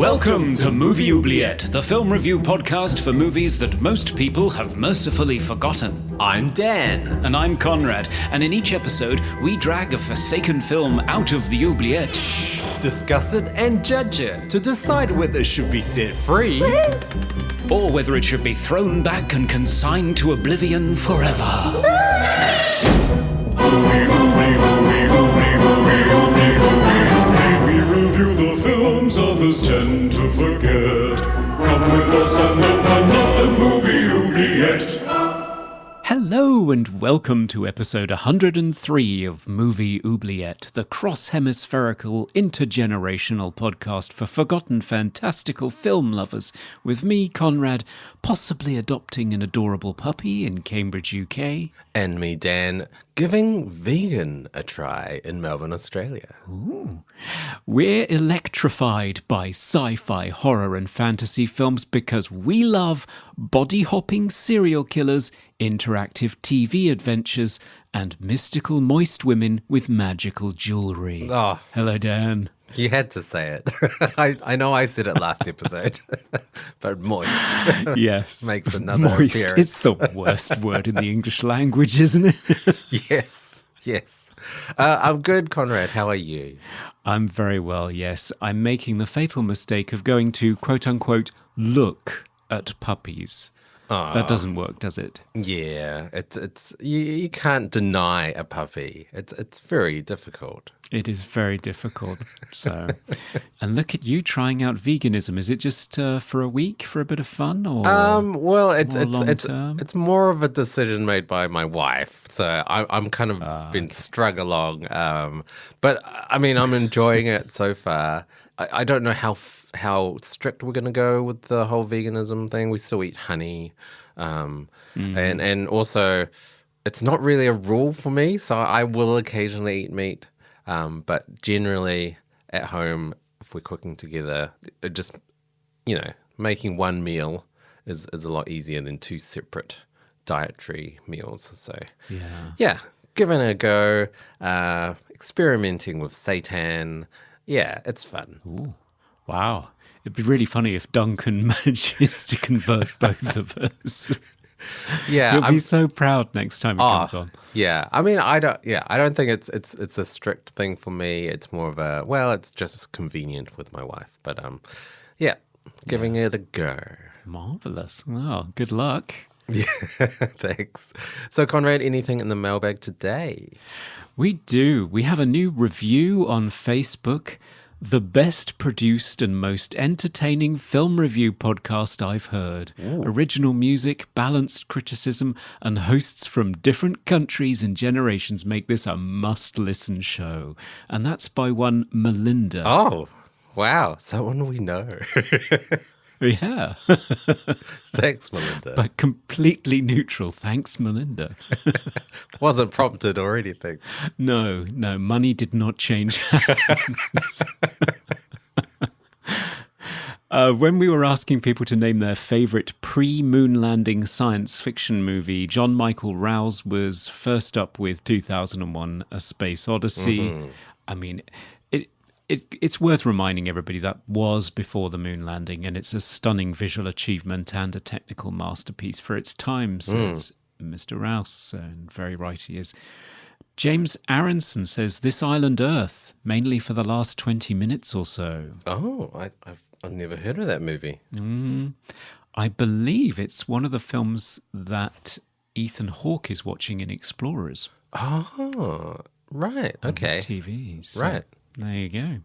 Welcome to Movie Oubliette, the film review podcast for movies that most people have mercifully forgotten. I'm Dan. And I'm Conrad, and in each episode, we drag a forsaken film out of the oubliette, Discuss it and judge it to decide whether it should be set free or whether it should be thrown back and consigned to oblivion forever. We review the films others tend to forget. Come with us and open up the movie oubliette. Hello and welcome to episode 103 of Movie Oubliette, the cross-hemispherical, intergenerational podcast for forgotten fantastical film lovers, with me, Conrad, possibly adopting an adorable puppy in Cambridge, UK. And me, Dan, giving vegan a try in Melbourne, Australia. Ooh. We're electrified by sci-fi, horror and fantasy films because we love body-hopping serial killers, interactive TV adventures, and mystical moist women with magical jewelry. Oh, hello, Dan. You had to say it. I know I said it last episode, but moist. Yes. Makes another moist. appearance. It's the worst word in the English language, isn't it? Yes. I'm good, Conrad. How are you? I'm very well, yes. I'm making the fatal mistake of going to, quote-unquote, look at puppies. That doesn't work, does it? Yeah, it's you can't deny a puppy. It's very difficult. It is very difficult. So, and look at you trying out veganism. Is it just for a week for a bit of fun, or well, it's more of a decision made by my wife. So I'm kind of been strung along. But I mean, I'm enjoying it so far. I don't know how strict we're going to go with the whole veganism thing. We still eat honey, and also it's not really a rule for me. So I will occasionally eat meat. But generally at home, if we're cooking together, it just, making one meal is a lot easier than two separate dietary meals. So yeah, giving it a go, experimenting with seitan. Yeah, it's fun. Ooh, wow. It'd be really funny if Duncan manages to convert both of us. Yeah, he'll be so proud next time he comes on. Yeah, I mean, I don't think it's a strict thing for me. It's more of it's just as convenient with my wife. But giving it a go. Marvelous. Well, good luck. Yeah, thanks. So, Conrad, anything in the mailbag today? We do. We have a new review on Facebook. The best produced and most entertaining film review podcast I've heard. Ooh. Original music, balanced criticism, and hosts from different countries and generations make this a must-listen show. And that's by one Melinda. Oh, wow. Someone we know. Yeah. Thanks, Melinda. But completely neutral. Thanks, Melinda. Wasn't prompted or anything. No, money did not change hands. When we were asking people to name their favourite pre-moon landing science fiction movie, John Michael Rouse was first up with 2001: A Space Odyssey. Mm-hmm. I mean, it's worth reminding everybody that was before the moon landing, and it's a stunning visual achievement and a technical masterpiece for its time, says Mr. Rouse, and very right he is. James Aronson says, This Island Earth, mainly for the last 20 minutes or so. Oh, I've never heard of that movie. I believe it's one of the films that Ethan Hawke is watching in Explorers. Oh, right, okay. On his TV, so right. There you go.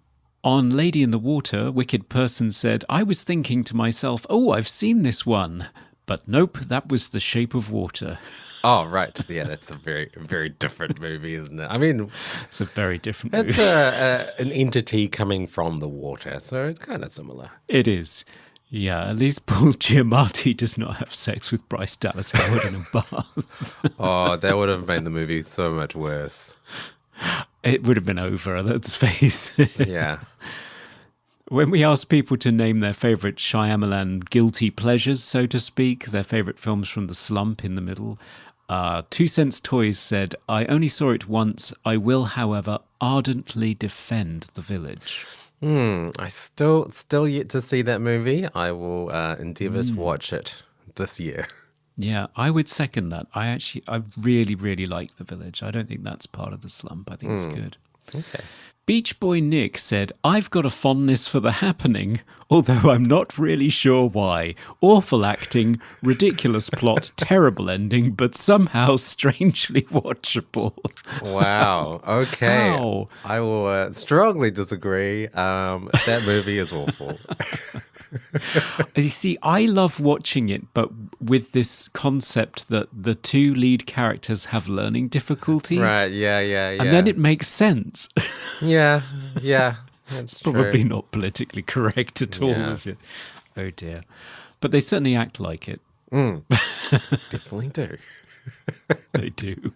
On Lady in the Water, Wicked Person said, I was thinking to myself, I've seen this one. But nope, that was The Shape of Water. Oh, right. Yeah, that's a very, very different movie, isn't it? I mean, it's a very different movie. It's an entity coming from the water, so it's kind of similar. It is. Yeah, at least Paul Giamatti does not have sex with Bryce Dallas Howard in a bath. Oh, that would have made the movie so much worse. It would have been over, let's face it. Yeah. When we asked people to name their favourite Shyamalan guilty pleasures, so to speak, their favourite films from the slump in the middle, 2 Cents Toys said, I only saw it once. I will, however, ardently defend The Village. I still yet to see that movie. I will endeavor to watch it this year. Yeah, I would second that. I really, really like The Village. I don't think that's part of the slump. I think it's good. Okay. Beach Boy Nick said, I've got a fondness for The Happening, although I'm not really sure why. Awful acting, ridiculous plot, terrible ending, but somehow strangely watchable. Wow. Okay. Wow. I will strongly disagree. That movie is awful. You see, I love watching it, but with this concept that the two lead characters have learning difficulties. Right. Yeah. And then it makes sense. Yeah. That's Probably true. not politically correct at all, Yeah. is it? Oh dear. But they certainly act like it. Definitely do. They do.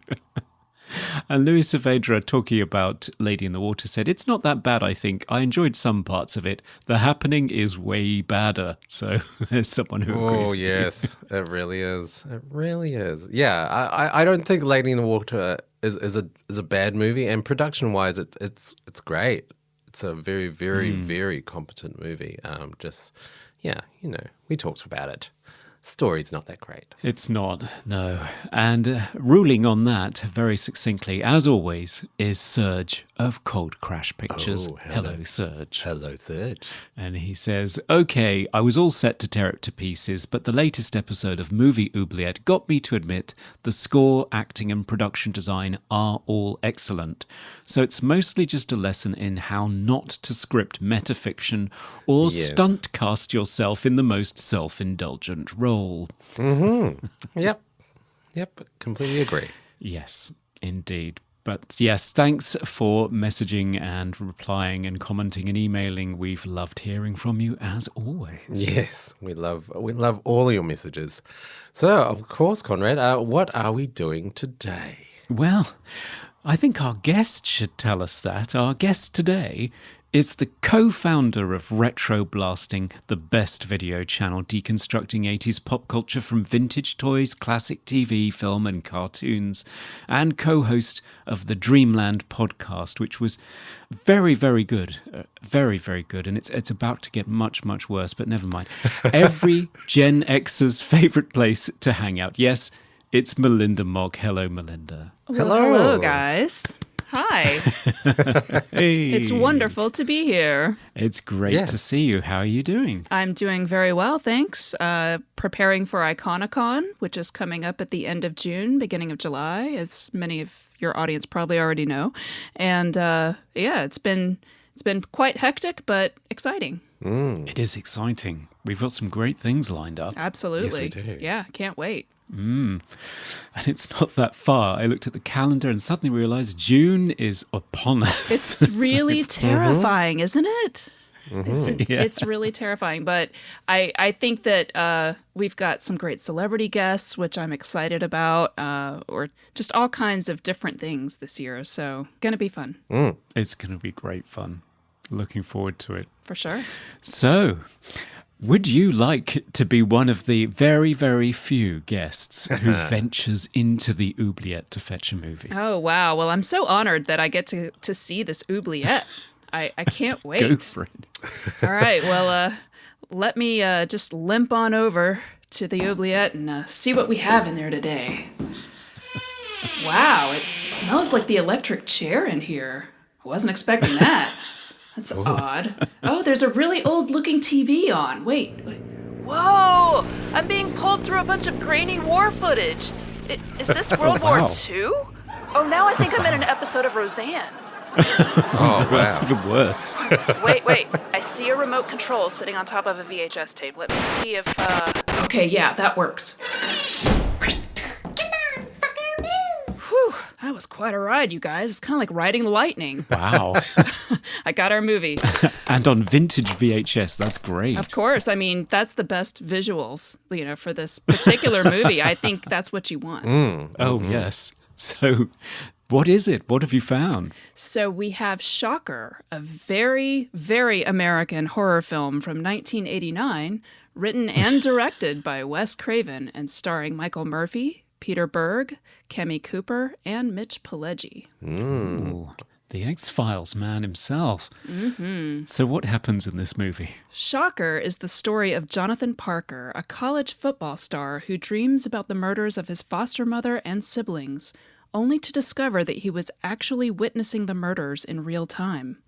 And Louis Saavedra, talking about Lady in the Water, said, it's not that bad, I think. I enjoyed some parts of it. The Happening is way badder. So there's someone who agrees Oh, with you. yes. It really is. It really is. Yeah. I don't think Lady in the Water is a bad movie. And production-wise, it's great. It's a very, very, very competent movie. We talked about it. Story's not that great. It's not, no. And ruling on that very succinctly, as always, is Serge of Cold Crash Pictures. Oh, hello. Hello, Serge. Hello, Serge. And he says, okay, I was all set to tear it to pieces, but the latest episode of Movie Oubliette got me to admit the score, acting and production design are all excellent. So it's mostly just a lesson in how not to script metafiction or Yes. stunt cast yourself in the most self-indulgent role. Yep. Completely agree. Yes, indeed. But yes, thanks for messaging and replying and commenting and emailing. We've loved hearing from you as always. Yes, we love all your messages. So, of course, Conrad, what are we doing today? Well, I think our guest should tell us that. Our guest today is the co-founder of Retro Blasting, the best video channel deconstructing 80s pop culture from vintage toys, classic TV, film and cartoons, and co-host of the Dreamland podcast, which was very, very good. Very, very good. And it's about to get much, much worse, but never mind. Every Gen X's favourite place to hang out. Yes, it's Melinda Mock. Hello, Melinda. Hello, guys. Hi. Hey. It's wonderful to be here. It's great Yes. to see you. How are you doing? I'm doing very well, thanks. Preparing for Iconicon, which is coming up at the end of June, beginning of July, as many of your audience probably already know. And it's been quite hectic, but exciting. It is exciting. We've got some great things lined up. Absolutely. Yes, we do. Yeah, can't wait. And it's not that far. I looked at the calendar and suddenly realized June is upon us. It's really terrifying, isn't it? Yeah. It's really terrifying. But I think that we've got some great celebrity guests, which I'm excited about, or just all kinds of different things this year. So going to be fun, It's going to be great fun. Looking forward to it. for sure. So, would you like to be one of the very, very few guests who ventures into the oubliette to fetch a movie? Oh, wow. Well, I'm so honored that I get to see this oubliette. I can't wait. Go for it. All right. Well, let me just limp on over to the oubliette and see what we have in there today. Wow, it smells like the electric chair in here. I wasn't expecting that. That's odd. Oh, there's a really old-looking TV on. Wait. Whoa! I'm being pulled through a bunch of grainy war footage. Is this World War Wow. II? Oh, now I think I'm in an episode of Roseanne. Oh, That's wow. even worse. Wait. I see a remote control sitting on top of a VHS tape. Let me see if, Okay, yeah, that works. Whew, that was quite a ride, you guys. It's kind of like riding lightning. Wow. I got our movie. And on vintage VHS, that's great. Of course. I mean, that's the best visuals, for this particular movie. I think that's what you want. Oh, yes. So, what is it? What have you found? So we have Shocker, a very, very American horror film from 1989, written and directed by Wes Craven and starring Michael Murphy, Peter Berg, Kemi Cooper, and Mitch Pileggi. Ooh, The X-Files man himself. Mm-hmm. So what happens in this movie? Shocker is the story of Jonathan Parker, a college football star who dreams about the murders of his foster mother and siblings, only to discover that he was actually witnessing the murders in real time.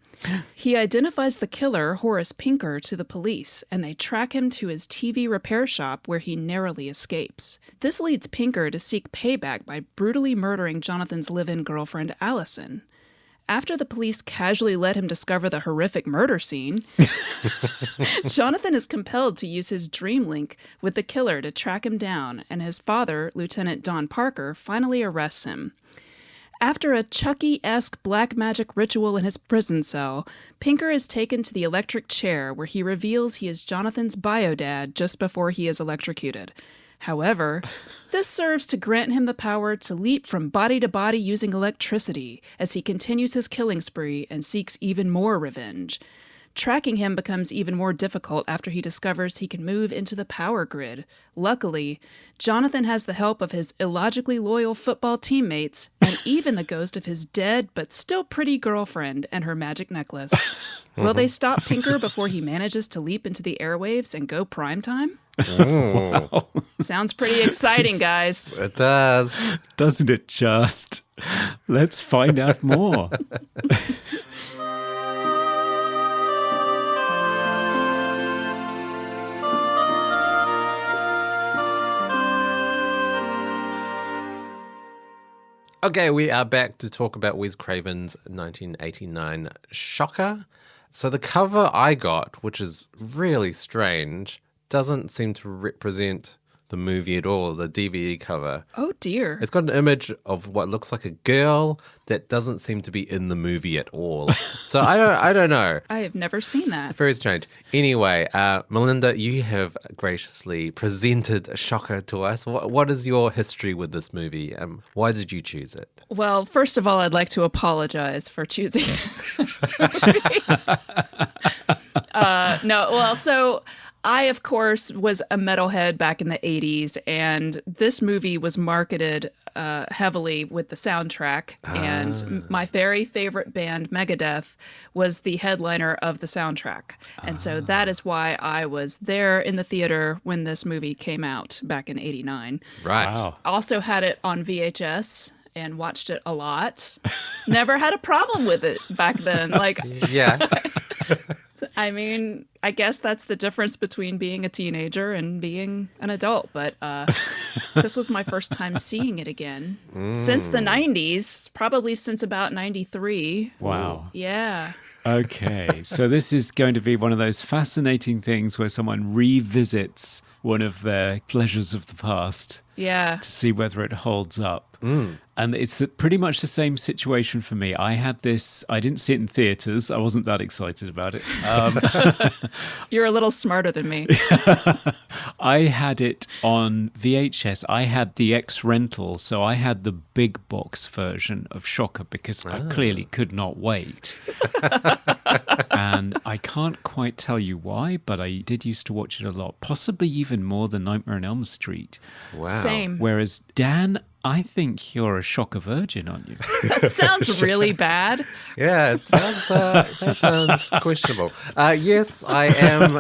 He identifies the killer, Horace Pinker, to the police, and they track him to his TV repair shop where he narrowly escapes. This leads Pinker to seek payback by brutally murdering Jonathan's live-in girlfriend, Allison. After the police casually let him discover the horrific murder scene, Jonathan is compelled to use his dream link with the killer to track him down, and his father, Lieutenant Don Parker, finally arrests him. After a Chucky-esque black magic ritual in his prison cell, Pinker is taken to the electric chair where he reveals he is Jonathan's bio-dad just before he is electrocuted. However, this serves to grant him the power to leap from body to body using electricity as he continues his killing spree and seeks even more revenge. Tracking him becomes even more difficult after he discovers he can move into the power grid. Luckily, Jonathan has the help of his illogically loyal football teammates and even the ghost of his dead but still pretty girlfriend and her magic necklace. Will they stop Pinker before he manages to leap into the airwaves and go primetime? Wow. Sounds pretty exciting, guys. It does. Doesn't it just? Let's find out more. Okay, we are back to talk about Wes Craven's 1989 Shocker. So the cover I got, which is really strange, doesn't seem to represent the movie at all, the DVD cover. Oh, dear. It's got an image of what looks like a girl that doesn't seem to be in the movie at all. So I don't know. I have never seen that. Very strange. Anyway, Melinda, you have graciously presented a Shocker to us. What is your history with this movie? Why did you choose it? Well, first of all, I'd like to apologize for choosing this movie. So I, of course, was a metalhead back in the 80s, and this movie was marketed heavily with the soundtrack. And my very favorite band, Megadeth, was the headliner of the soundtrack. And so that is why I was there in the theater when this movie came out back in 89. Right. Wow. Also had it on VHS and watched it a lot. Never had a problem with it back then. Yeah. I mean, I guess that's the difference between being a teenager and being an adult. But this was my first time seeing it again since the 90s, probably since about 93. Wow. Yeah. Okay, so this is going to be one of those fascinating things where someone revisits one of their pleasures of the past Yeah. to see whether it holds up. And it's pretty much the same situation for me. I didn't see it in theaters. I wasn't that excited about it. You're a little smarter than me. I had it on VHS. I had the X rental, so I had the big box version of Shocker because I clearly could not wait. And I can't quite tell you why, but I did used to watch it a lot, possibly even more than Nightmare on Elm Street. Wow. Same. Whereas Dan, I think you're a Shocker virgin, aren't you? That sounds really bad. Yeah, it sounds, that sounds questionable. Yes, I am,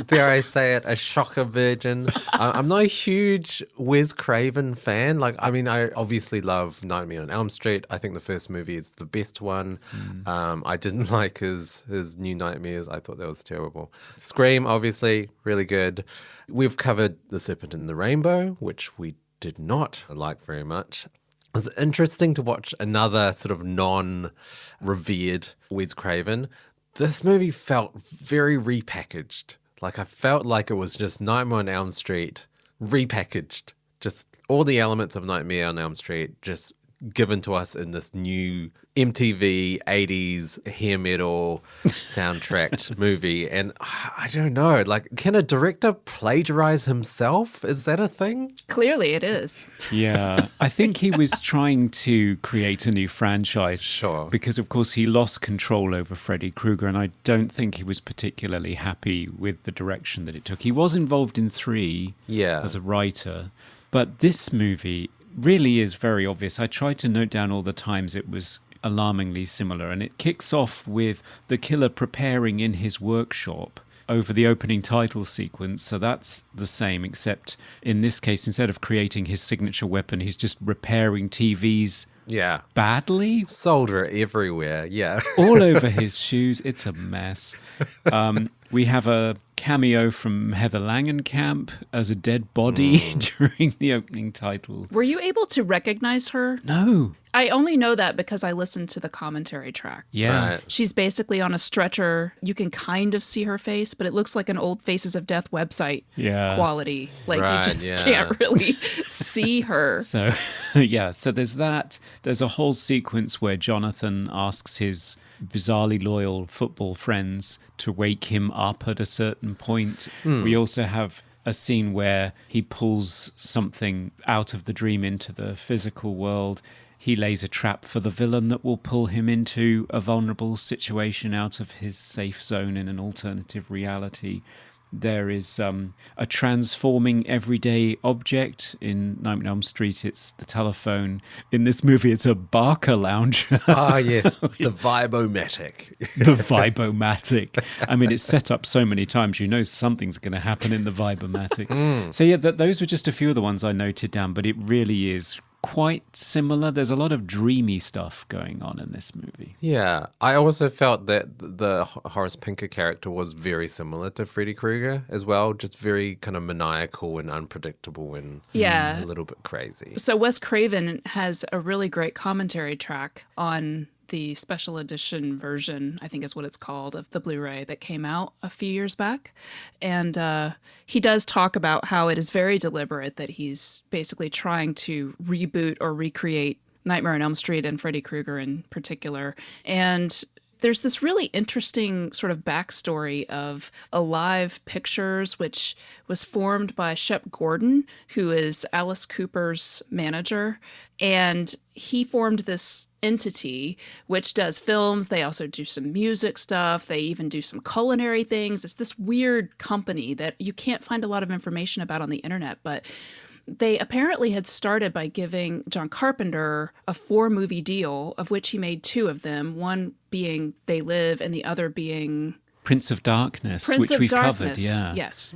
dare I say it, a Shocker virgin. I'm not a huge Wes Craven fan. I obviously love Nightmare on Elm Street. I think the first movie is the best one. I didn't like his New Nightmares. I thought that was terrible. Scream, obviously, really good. We've covered The Serpent and the Rainbow, which we did not like very much. It was interesting to watch another sort of non-revered Wes Craven. This movie felt very repackaged. I felt like it was just Nightmare on Elm Street repackaged. Just all the elements of Nightmare on Elm Street just given to us in this new MTV 80s hair metal soundtracked movie. And I don't know, can a director plagiarize himself? Is that a thing? Clearly it is. Yeah, I think he was trying to create a new franchise. Sure. Because, of course, he lost control over Freddy Krueger, and I don't think he was particularly happy with the direction that it took. He was involved in 3 as a writer, but this movie really is very obvious. I tried to note down all the times it was alarmingly similar. And it kicks off with the killer preparing in his workshop over the opening title sequence. So that's the same, except in this case, instead of creating his signature weapon, he's just repairing TVs Yeah. badly. Solder everywhere. Yeah. All over his shoes. It's a mess. We have a cameo from Heather Langenkamp as a dead body during the opening title. Were you able to recognize her? No. I only know that because I listened to the commentary track. Yeah. Right. She's basically on a stretcher. You can kind of see her face, but it looks like an old Faces of Death website Yeah. quality. Like Right, you just yeah. can't really see her. So, yeah, so there's that. There's a whole sequence where Jonathan asks his bizarrely loyal football friends to wake him up at a certain point. We also have a scene where he pulls something out of the dream into the physical world. He lays a trap for the villain that will pull him into a vulnerable situation out of his safe zone in an alternative reality. There is a transforming everyday object. In Nightmare on Elm Street, it's the telephone. In this movie, it's a Barker lounger. Ah, yes. The Vibomatic. The Vibomatic. I mean, it's set up so many times, you know something's going to happen in the Vibomatic. So yeah, those were just a few of the ones I noted down, but it really is quite similar. There's a lot of dreamy stuff going on in this movie. Yeah, I also felt that the Horace Pinker character was very similar to Freddy Krueger as well, just very kind of maniacal and unpredictable and Yeah. a little bit crazy. So Wes Craven has a really great commentary track on the special edition version, I think is what it's called, of the Blu-ray that came out a few years back. And he does talk about how it is very deliberate that he's basically trying to reboot or recreate Nightmare on Elm Street and Freddy Krueger in particular. And there's this really interesting sort of backstory of Alive Pictures, which was formed by Shep Gordon, who is Alice Cooper's manager. And he formed this entity which does films. They also do some music stuff. They even do some culinary things. It's this weird company that you can't find a lot of information about on the internet, but they apparently had started by giving John Carpenter a 4-movie deal, of which he made 2 of them, one being They Live and the other being Prince of Darkness, Prince which of we've Darkness. covered. Yeah. Yes.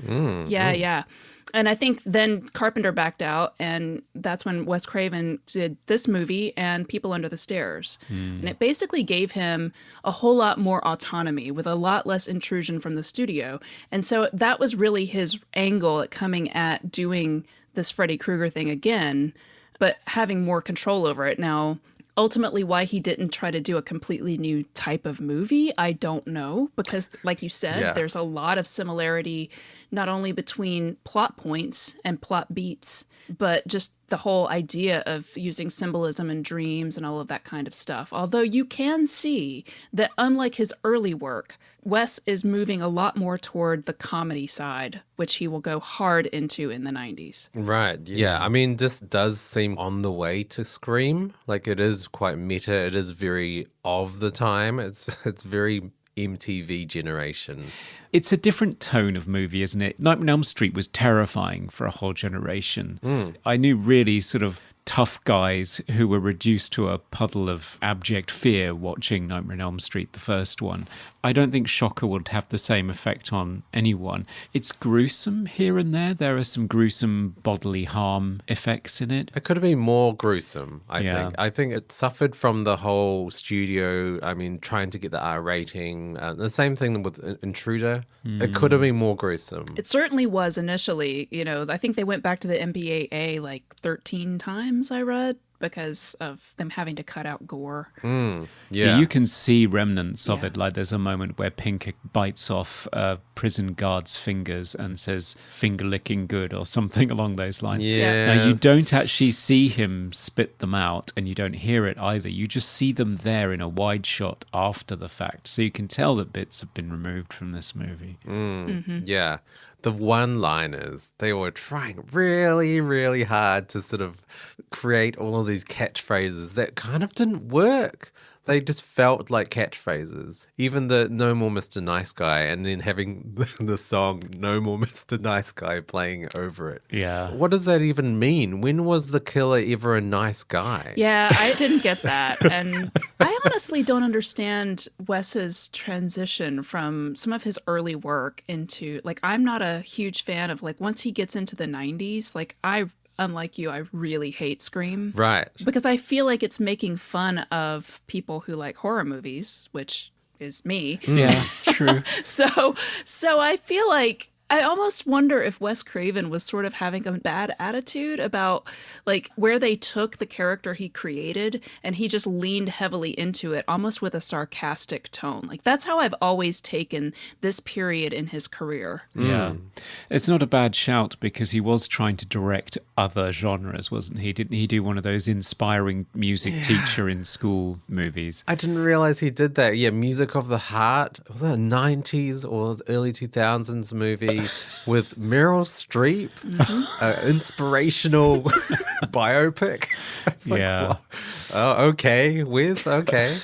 Yeah. And I think then Carpenter backed out, and that's when Wes Craven did this movie and People Under the Stairs. And it basically gave him a whole lot more autonomy with a lot less intrusion from the studio. And so that was really his angle at coming at doing this Freddy Krueger thing again, but having more control over it. Now, ultimately, why he didn't try to do a completely new type of movie, I don't know, because like you said, Yeah. there's a lot of similarity, not only between plot points and plot beats, but just the whole idea of using symbolism and dreams and all of that kind of stuff. Although you can see that unlike his early work, Wes is moving a lot more toward the comedy side, which he will go hard into in the 90s. Right. Yeah. I mean, this does seem on the way to Scream. Like, it is quite meta. It is very of the time. It's very MTV generation. It's a different tone of movie, isn't it? Nightmare on Elm Street was terrifying for a whole generation. I knew really sort of tough guys who were reduced to a puddle of abject fear watching Nightmare on Elm Street, the first one. I don't think Shocker would have the same effect on anyone. It's gruesome here and there. There are some gruesome bodily harm effects in it. It could have been more gruesome, I Yeah. think. I think it suffered from the whole studio, I mean, trying to get the R rating. The same thing with Intruder. It could have been more gruesome. It certainly was initially. You know, I think they went back to the MPAA like 13 times, I read, because of them having to cut out gore. Yeah. You can see remnants of Yeah. it. Like there's a moment where Pinker bites off a prison guard's fingers and says, "Finger licking good," or something along those lines. Yeah. Now, you don't actually see him spit them out, and you don't hear it either. You just see them there in a wide shot after the fact. So you can tell that bits have been removed from this movie. Yeah. The one-liners, they were trying really, really hard to sort of create all of these catchphrases that kind of didn't work. They just felt like catchphrases. Even the "No More Mr. Nice Guy" and then having the song "No More Mr. Nice Guy" playing over it. Yeah. What does that even mean? When was the killer ever a nice guy? Yeah, I didn't get that. And I honestly don't understand Wes's transition from some of his early work into, like, I'm not a huge fan of, like, once he gets into the 90s, like, unlike you, I really hate Scream. Right. Because I feel like it's making fun of people who like horror movies, which is me. Yeah, true. So I feel like I almost wonder if Wes Craven was sort of having a bad attitude about like where they took the character he created and he just leaned heavily into it, almost with a sarcastic tone. Like that's how I've always taken this period in his career. Yeah. It's not a bad shout because he was trying to direct other genres, wasn't he? Didn't he do one of those inspiring music teacher in school movies? I didn't realize he did that. Yeah, Music of the Heart. Was that a 90s or early 2000s movie with Meryl Streep? Inspirational biopic. It's like, Yeah. what? Oh, okay. Wiz, okay.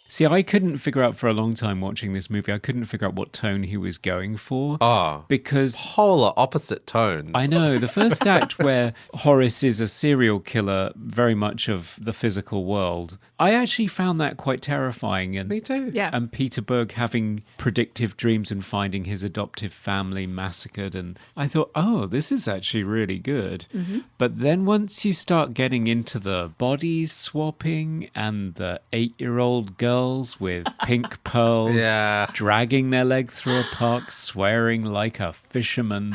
See, I couldn't figure out for a long time watching this movie, I couldn't figure out what tone he was going for. Oh, because polar opposite tones. I know the first act where Horace is a serial killer, very much of the physical world, I actually found that quite terrifying. And Me too. Yeah. And Peter Berg having predictive dreams and finding his adoptive family massacred. And I thought, oh, this is actually really good. But then once you start getting into the body swapping and the 8-year-old girls with pink pearls Yeah. dragging their leg through a park, swearing like a fisherman.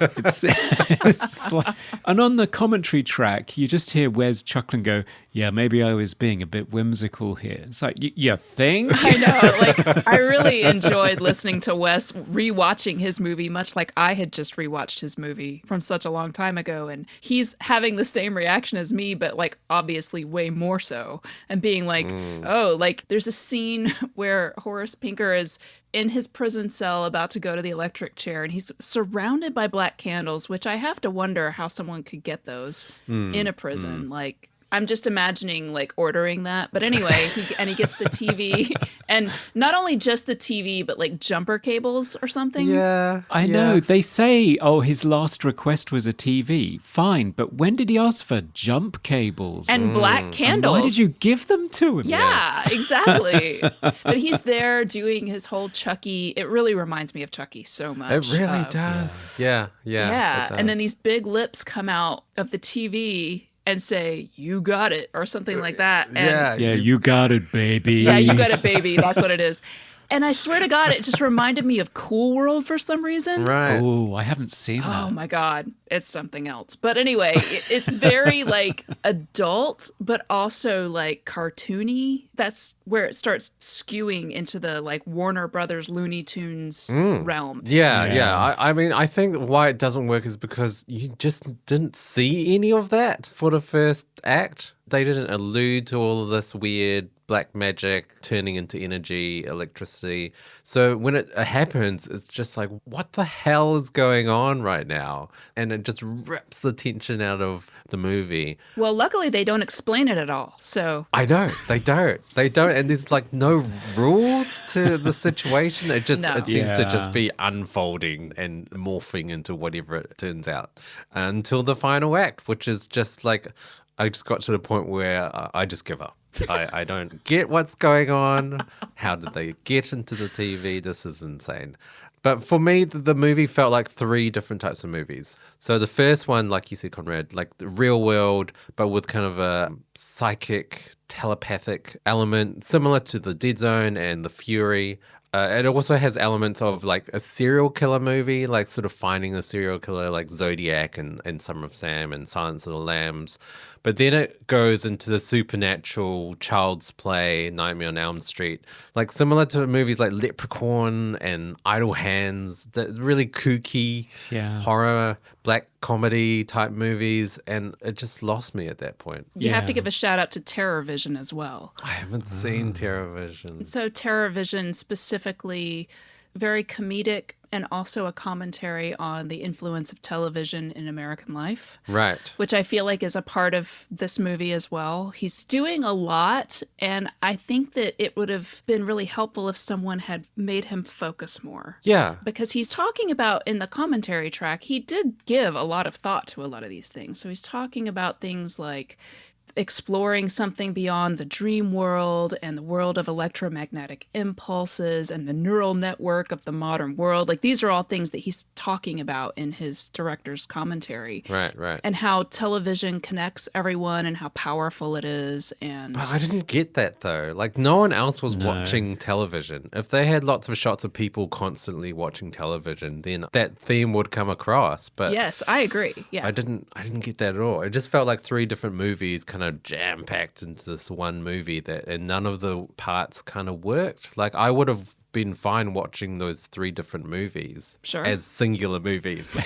It's like, and on the commentary track, you just hear Wes chuckle and go, yeah, maybe I was being a bit whimsical here. It's like, you think? I know. Like, I really enjoyed listening to Wes rewatching his movie, much like I had just rewatched his movie from such a long time ago. And he's having the same reaction as me, but like obviously way more so. And being like, oh, like there's a scene where Horace Pinker is in his prison cell about to go to the electric chair and he's surrounded by black candles, which I have to wonder how someone could get those in a prison. Like, I'm just imagining like ordering that. But anyway, he gets the TV and not only just the TV, but like jumper cables or something. Yeah. I know. They say, oh, his last request was a TV. Fine. But when did he ask for jump cables? And black candles. Why did you give them to him? Yeah, exactly. But he's there doing his whole Chucky. It really reminds me of Chucky so much. It really does. Yeah. Yeah. It does. And then these big lips come out of the TV and say, you got it, or something like that. And Yeah, you got it, baby. yeah, you got it, baby. That's what it is. And I swear to God, it just reminded me of Cool World for some reason. Right. Oh, I haven't seen that. Oh my God, it's something else. But anyway, it's very like adult, but also like cartoony. That's where it starts skewing into the like Warner Brothers Looney Tunes realm. Yeah. I mean, I think why it doesn't work is because you just didn't see any of that for the first act. They didn't allude to all of this weird black magic turning into energy, electricity. So when it happens, it's just like, what the hell is going on right now? And it just rips the tension out of the movie. Well, luckily they don't explain it at all. So I don't. They don't. They don't. And there's like no rules to the situation. It just No. it seems to Yeah. just be unfolding and morphing into whatever it turns out until the final act, which is just like I just got to the point where I just give up. I don't get what's going on. How did they get into the TV? This is insane. But for me, the movie felt like 3 different types of movies. So the first one, like you said, Conrad, like the real world, but with kind of a psychic, telepathic element, similar to the Dead Zone and the Fury. It also has elements of like a serial killer movie, like sort of finding a serial killer like Zodiac and Summer of Sam and Silence of the Lambs. But then it goes into the supernatural, Child's Play, Nightmare on Elm Street, like similar to movies like Leprechaun and Idle Hands, the really kooky horror, black comedy type movies. And it just lost me at that point. you have to Yeah. give a shout out to Terror Vision as well. I haven't seen Terror Vision. So Terror Vision specifically very comedic and also a commentary on the influence of television in American life. Right. Which I feel like is a part of this movie as well. He's doing a lot, and I think that it would have been really helpful if someone had made him focus more. Yeah. Because he's talking about, in the commentary track, he did give a lot of thought to a lot of these things. So he's talking about things like exploring something beyond the dream world and the world of electromagnetic impulses and the neural network of the modern world. Like, these are all things that he's talking about in his director's commentary. Right, right. And how television connects everyone and how powerful it is. And But I didn't get that though. Like, no one else was watching television. If they had lots of shots of people constantly watching television, then that theme would come across. But yes, I agree. Yeah. I didn't get that at all. It just felt like three different movies kind of jam-packed into this one movie and none of the parts kind of worked. Like, I would have been fine watching those three different movies as singular movies.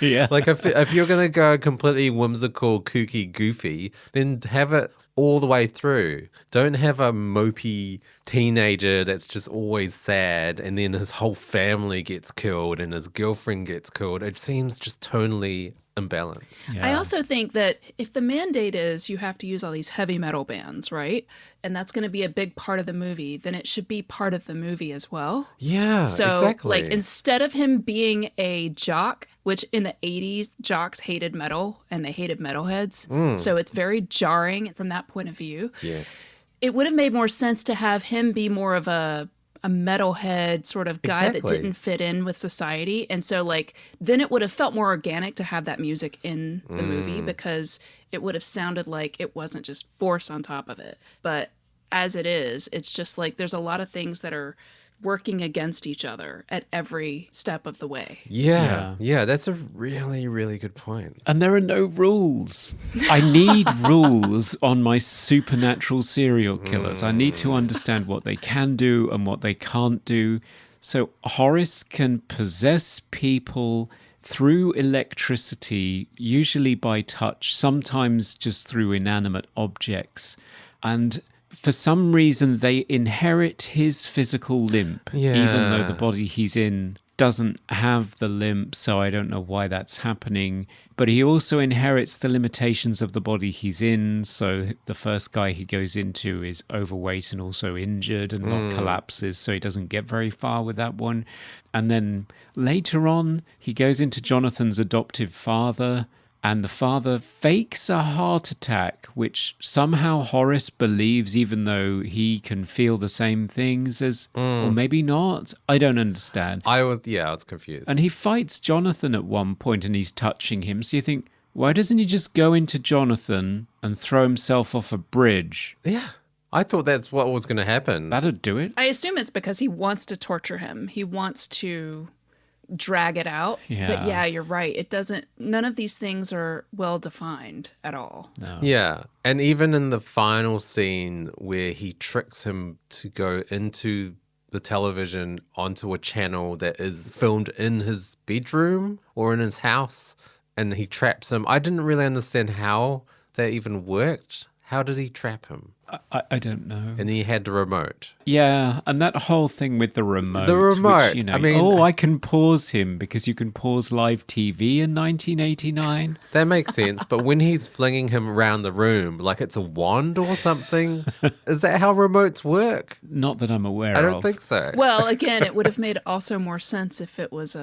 Yeah. Like, if you're going to go completely whimsical, kooky, goofy, then have it all the way through. Don't have a mopey teenager that's just always sad and then his whole family gets killed and his girlfriend gets killed. It seems just tonally imbalanced. I also think that if the mandate is you have to use all these heavy metal bands, right? And that's going to be a big part of the movie, then it should be part of the movie as well. Yeah, So, exactly. like, instead of him being a jock, which in the 80s, jocks hated metal and they hated metalheads. So it's very jarring from that point of view. Yes. It would have made more sense to have him be more of a metalhead sort of guy that Exactly. didn't fit in with society. And so, like, then it would have felt more organic to have that music in the movie because it would have sounded like it wasn't just force on top of it. But as it is, it's just like there's a lot of things that are working against each other at every step of the way. Yeah, that's a really, really good point. And there are no rules. I need rules on my supernatural serial killers. I need to understand what they can do and what they can't do. So Horace can possess people through electricity, usually by touch, sometimes just through inanimate objects. And for some reason, they inherit his physical limp, even though the body he's in doesn't have the limp, so I don't know why that's happening. But he also inherits the limitations of the body he's in, so the first guy he goes into is overweight and also injured and not collapses, so he doesn't get very far with that one. And then later on, he goes into Jonathan's adoptive father, and the father fakes a heart attack, which somehow Horace believes, even though he can feel the same things as, or maybe not. I don't understand. I was confused. And he fights Jonathan at one point and he's touching him. So you think, why doesn't he just go into Jonathan and throw himself off a bridge? Yeah. I thought that's what was going to happen. That'd do it. I assume it's because he wants to torture him. He wants to drag it out. Yeah. But yeah, you're right. It doesn't, none of these things are well defined at all. No. Yeah. And even in the final scene where he tricks him to go into the television onto a channel that is filmed in his bedroom or in his house and he traps him, I didn't really understand how that even worked. How did he trap him? I don't know. And he had the remote. Yeah, and that whole thing with the remote. The remote, Which, you know, I mean- I can pause him because you can pause live TV in 1989. That makes sense. But when he's flinging him around the room like it's a wand or something, is that how remotes work? Not that I'm aware I of. don't think so. Well, again, it would have made also more sense if it was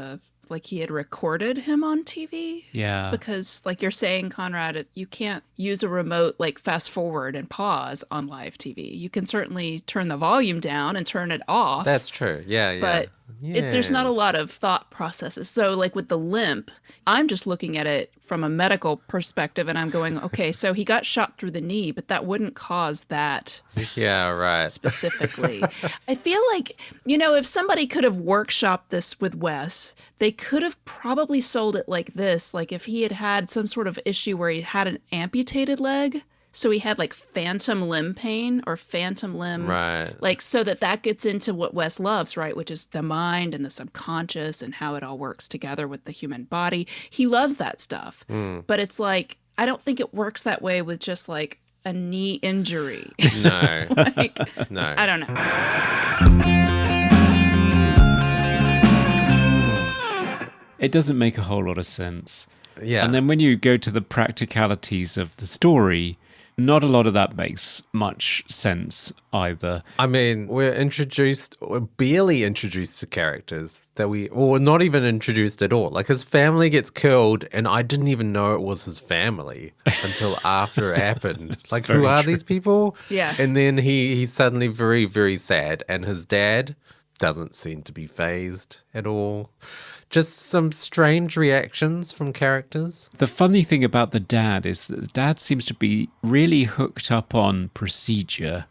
like he had recorded him on TV. Yeah. Because, like you're saying, Conrad, you can't use a remote like fast forward and pause on live TV. You can certainly turn the volume down and turn it off. That's true. Yeah. But there's not a lot of thought processes. So, like with the limp, I'm just looking at it from a medical perspective and I'm going, okay, so he got shot through the knee, but that wouldn't cause that Yeah, right. specifically. I feel like, if somebody could have workshopped this with Wes, they could have probably sold it like this. Like if he had had some sort of issue where he had an amputated leg, so he had like phantom limb pain or phantom limb. Right. Like so that gets into what Wes loves, right? Which is the mind and the subconscious and how it all works together with the human body. He loves that stuff. But it's like, I don't think it works that way with just like a knee injury. No. Like, No. I don't know. It doesn't make a whole lot of sense. Yeah. And then when you go to the practicalities of the story, not a lot of that makes much sense either. I mean, we're barely introduced to characters or not even introduced at all. Like his family gets killed and I didn't even know it was his family until after it happened. Like, who are these people? Yeah. And then he's suddenly very, very sad and his dad doesn't seem to be fazed at all. Just some strange reactions from characters. The funny thing about the dad is that the dad seems to be really hooked up on procedure,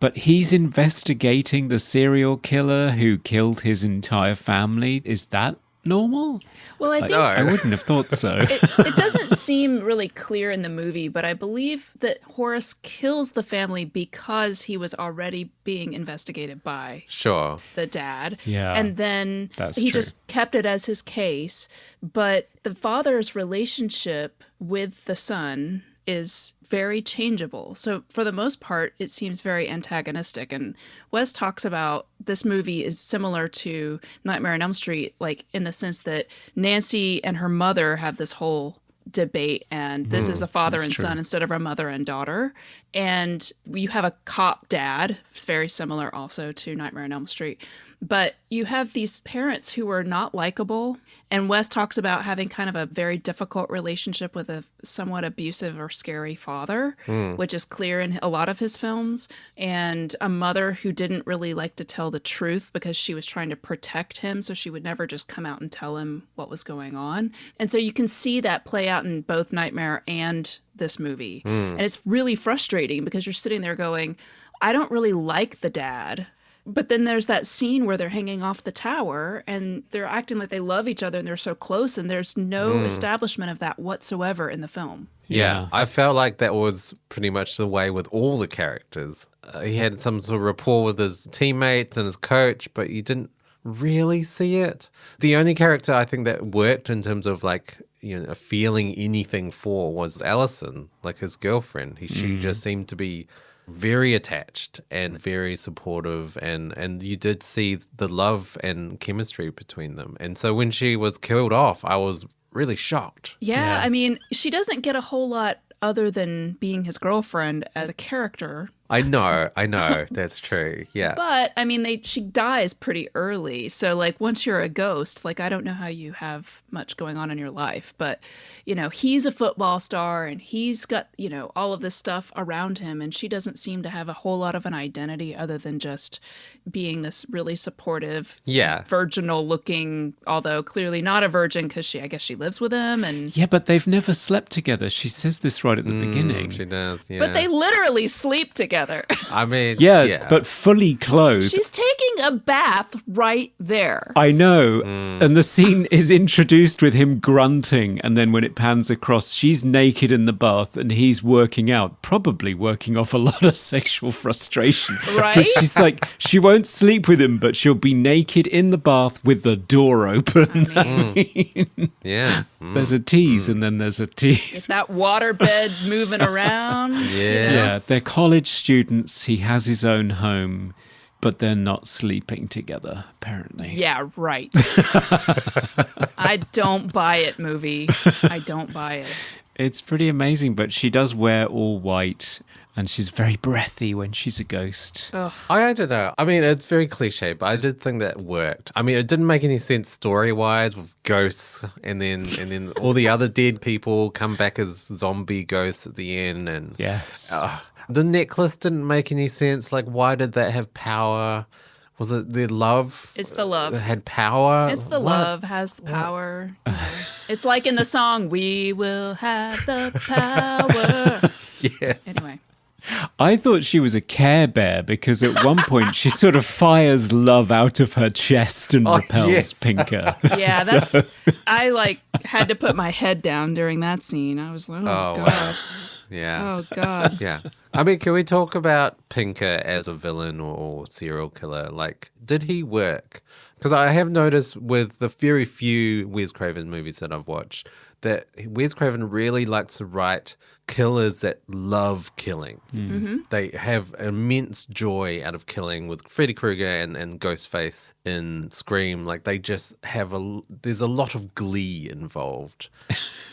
but he's investigating the serial killer who killed his entire family. Is that normal? Well, I think I wouldn't have thought so. it doesn't seem really clear in the movie, but I believe that Horace kills the family because he was already being investigated by Sure. the dad. Yeah, And then that's he true. just kept it as his case. But the father's relationship with the son is very changeable. So for the most part, it seems very antagonistic. And Wes talks about this movie is similar to Nightmare on Elm Street, like in the sense that Nancy and her mother have this whole debate, and this is a father and son instead of a mother and daughter. And you have a cop dad. It's very similar also to Nightmare on Elm Street. But you have these parents who are not likable. And Wes talks about having kind of a very difficult relationship with a somewhat abusive or scary father, which is clear in a lot of his films. And a mother who didn't really like to tell the truth because she was trying to protect him. So she would never just come out and tell him what was going on. And so you can see that play out in both Nightmare and this movie. And it's really frustrating because you're sitting there going, I don't really like the dad. But then there's that scene where they're hanging off the tower and they're acting like they love each other and they're so close, and there's no establishment of that whatsoever in the film. Yeah, I felt like that was pretty much the way with all the characters. He had some sort of rapport with his teammates and his coach, but you didn't really see it. The only character I think that worked in terms of like, you know, feeling anything for was Allison, like his girlfriend. She just seemed to be very attached and very supportive, and you did see the love and chemistry between them. And so when she was killed off, I was really shocked. Yeah, I mean, she doesn't get a whole lot other than being his girlfriend as a character. I know, that's true. Yeah. But I mean, she dies pretty early. So like once you're a ghost, like I don't know how you have much going on in your life, but you know, he's a football star and he's got, you know, all of this stuff around him, and she doesn't seem to have a whole lot of an identity other than just being this really supportive, virginal looking, although clearly not a virgin because I guess she lives with him. And yeah, but they've never slept together. She says this right at the beginning. She does, yeah. But they literally sleep together. I mean, yeah, but fully clothed. She's taking a bath right there. I know. And the scene is introduced with him grunting, and then when it pans across, she's naked in the bath and he's working out, probably working off a lot of sexual frustration. Right? 'Cause she's like, she won't sleep with him, but she'll be naked in the bath with the door open. yeah. There's a tease and then there's a tease. Is that waterbed moving around? Yeah, they're college students. He has his own home, but they're not sleeping together, apparently. Yeah, right. I don't buy it, movie. I don't buy it. It's pretty amazing, but she does wear all white, and she's very breathy when she's a ghost. Ugh. I don't know. I mean, it's very cliche, but I did think that worked. I mean, it didn't make any sense story-wise with ghosts, and then all the other dead people come back as zombie ghosts at the end, and Yes. the necklace didn't make any sense. Like, why did that have power? Was it the love? It's the love. That had power? It's the love has the power. You know. It's like in the song, "We will have the power." Yes. Anyway. I thought she was a Care Bear because at one point she sort of fires love out of her chest and repels yes. Pinker. Yeah, I like had to put my head down during that scene. I was like, oh God. Wow. Yeah. Oh God. Yeah. I mean, can we talk about Pinker as a villain or serial killer? Like, did he work? Because I have noticed with the very few Wes Craven movies that I've watched, that Wes Craven really likes to write killers that love killing. They have immense joy out of killing with Freddy Krueger and Ghostface in Scream. Like they just have there's a lot of glee involved.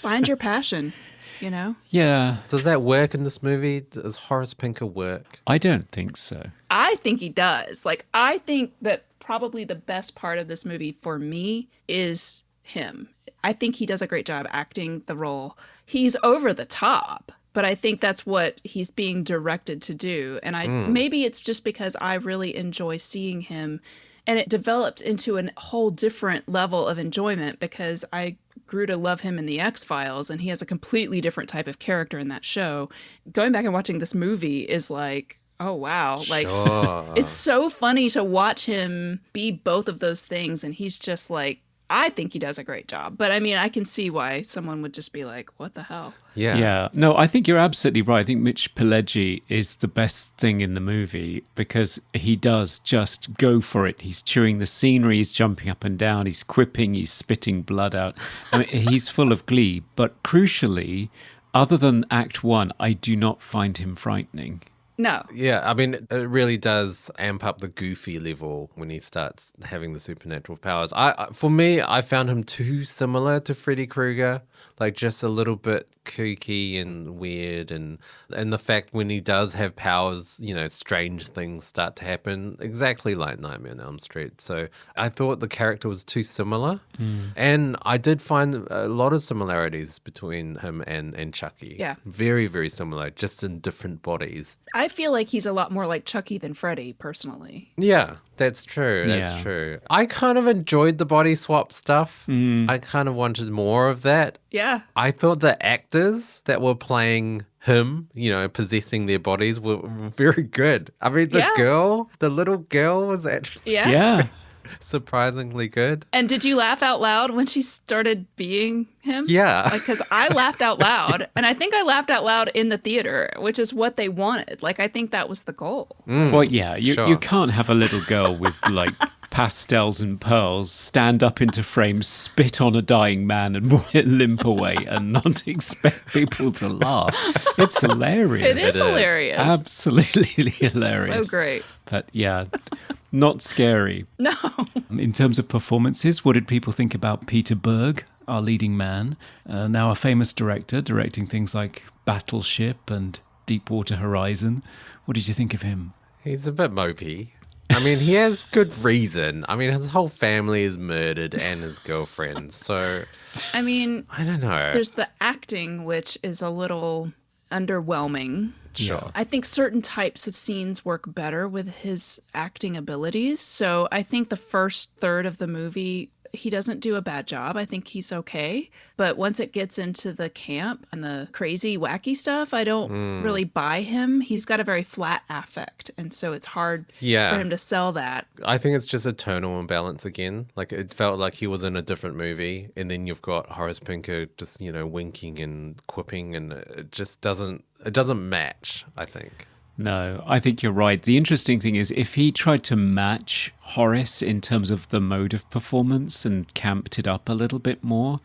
Find your passion, you know? Yeah, Does that work in this movie? Does Horace Pinker work? I don't think so. I think he does. Like, I think that probably the best part of this movie for me is him. I think he does a great job acting the role. He's over the top, but I think that's what he's being directed to do. And maybe it's just because I really enjoy seeing him, and it developed into a whole different level of enjoyment because I grew to love him in the X-Files, and he has a completely different type of character in that show. Going back and watching this movie is like, oh wow, like Sure. it's so funny to watch him be both of those things, and he's just like, I think he does a great job. But I mean, I can see why someone would just be like, what the hell? Yeah. No, I think you're absolutely right. I think Mitch Pileggi is the best thing in the movie because he does just go for it. He's chewing the scenery, he's jumping up and down, he's quipping, he's spitting blood out. I mean, he's full of glee. But crucially, other than Act 1, I do not find him frightening. No. Yeah, I mean, it really does amp up the goofy level when he starts having the supernatural powers. For me, I found him too similar to Freddy Krueger, like just a little bit kooky and weird, and the fact when he does have powers, you know, strange things start to happen, exactly like Nightmare on Elm Street. So I thought the character was too similar, and I did find a lot of similarities between him and Chucky. Yeah. Very, very similar, just in different bodies. I feel like he's a lot more like Chucky than Freddy, personally. Yeah, that's true. That's Yeah. true. I kind of enjoyed the body swap stuff. I kind of wanted more of that. Yeah. I thought the actors that were playing him, you know, possessing their bodies were very good. I mean, the little girl was actually Yeah. Yeah. surprisingly good. And did you laugh out loud when she started being him? Yeah. Because I laughed out loud, and I think I laughed out loud in the theater, which is what they wanted. Like, I think that was the goal. Well, yeah, you Sure. can't have a little girl with like pastels and pearls stand up into frame, spit on a dying man and limp away and not expect people to laugh. It's hilarious. It is is. hilarious. Absolutely hilarious. So great. But yeah, not scary. No. In terms of performances, what did people think about Peter Berg, our leading man, now a famous director, directing things like Battleship and Deepwater Horizon? What did you think of him? He's a bit mopey. I mean, he has good reason. I mean, his whole family is murdered and his girlfriend. So, I mean, I don't know. there's the acting, which is a little underwhelming. Sure. I think certain types of scenes work better with his acting abilities. So I think the first third of the movie, he doesn't do a bad job. I think he's okay. But once it gets into the camp and the crazy, wacky stuff, I don't really buy him. He's got a very flat affect. And so it's hard Yeah. for him to sell that. I think it's just a tonal imbalance again. Like it felt like he was in a different movie, and then you've got Horace Pinker just, you know, winking and quipping, and it just doesn't match, I think. No, I think you're right. The interesting thing is if he tried to match Horace in terms of the mode of performance and camped it up a little bit more,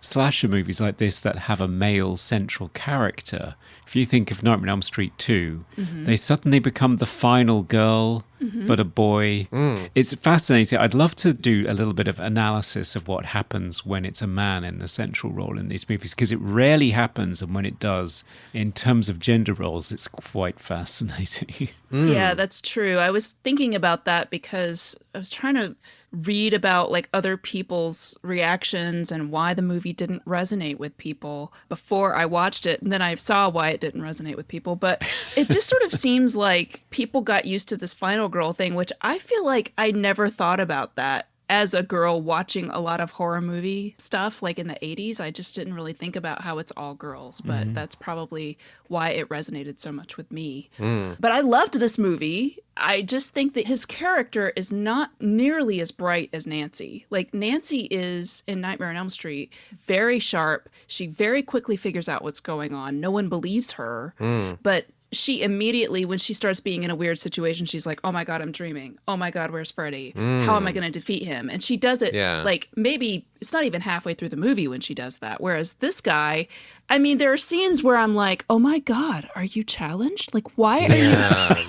slasher movies like this that have a male central character, if you think of Nightmare on Elm Street 2, they suddenly become the final girl, but a boy. It's fascinating. I'd love to do a little bit of analysis of what happens when it's a man in the central role in these movies, because it rarely happens, and when it does, in terms of gender roles, it's quite fascinating. Yeah, that's true. I was thinking about that because I was trying to read about like other people's reactions and why the movie didn't resonate with people before I watched it. And then I saw why it didn't resonate with people. But it just sort of seems like people got used to this final girl thing, which I feel like I never thought about that as a girl watching a lot of horror movie stuff like in the 80s. I just didn't really think about how it's all girls, but that's probably why it resonated so much with me. But I loved this movie. I just think that his character is not nearly as bright as Nancy. Like, Nancy is in Nightmare on Elm Street very sharp. She very quickly figures out what's going on. No one believes her. But she immediately, when she starts being in a weird situation, she's like, oh my God, I'm dreaming. Oh my God, where's Freddy? How am I going to defeat him? And she does it like maybe it's not even halfway through the movie when she does that. Whereas this guy, I mean, there are scenes where I'm like, oh my God, are you challenged? Like, why are you?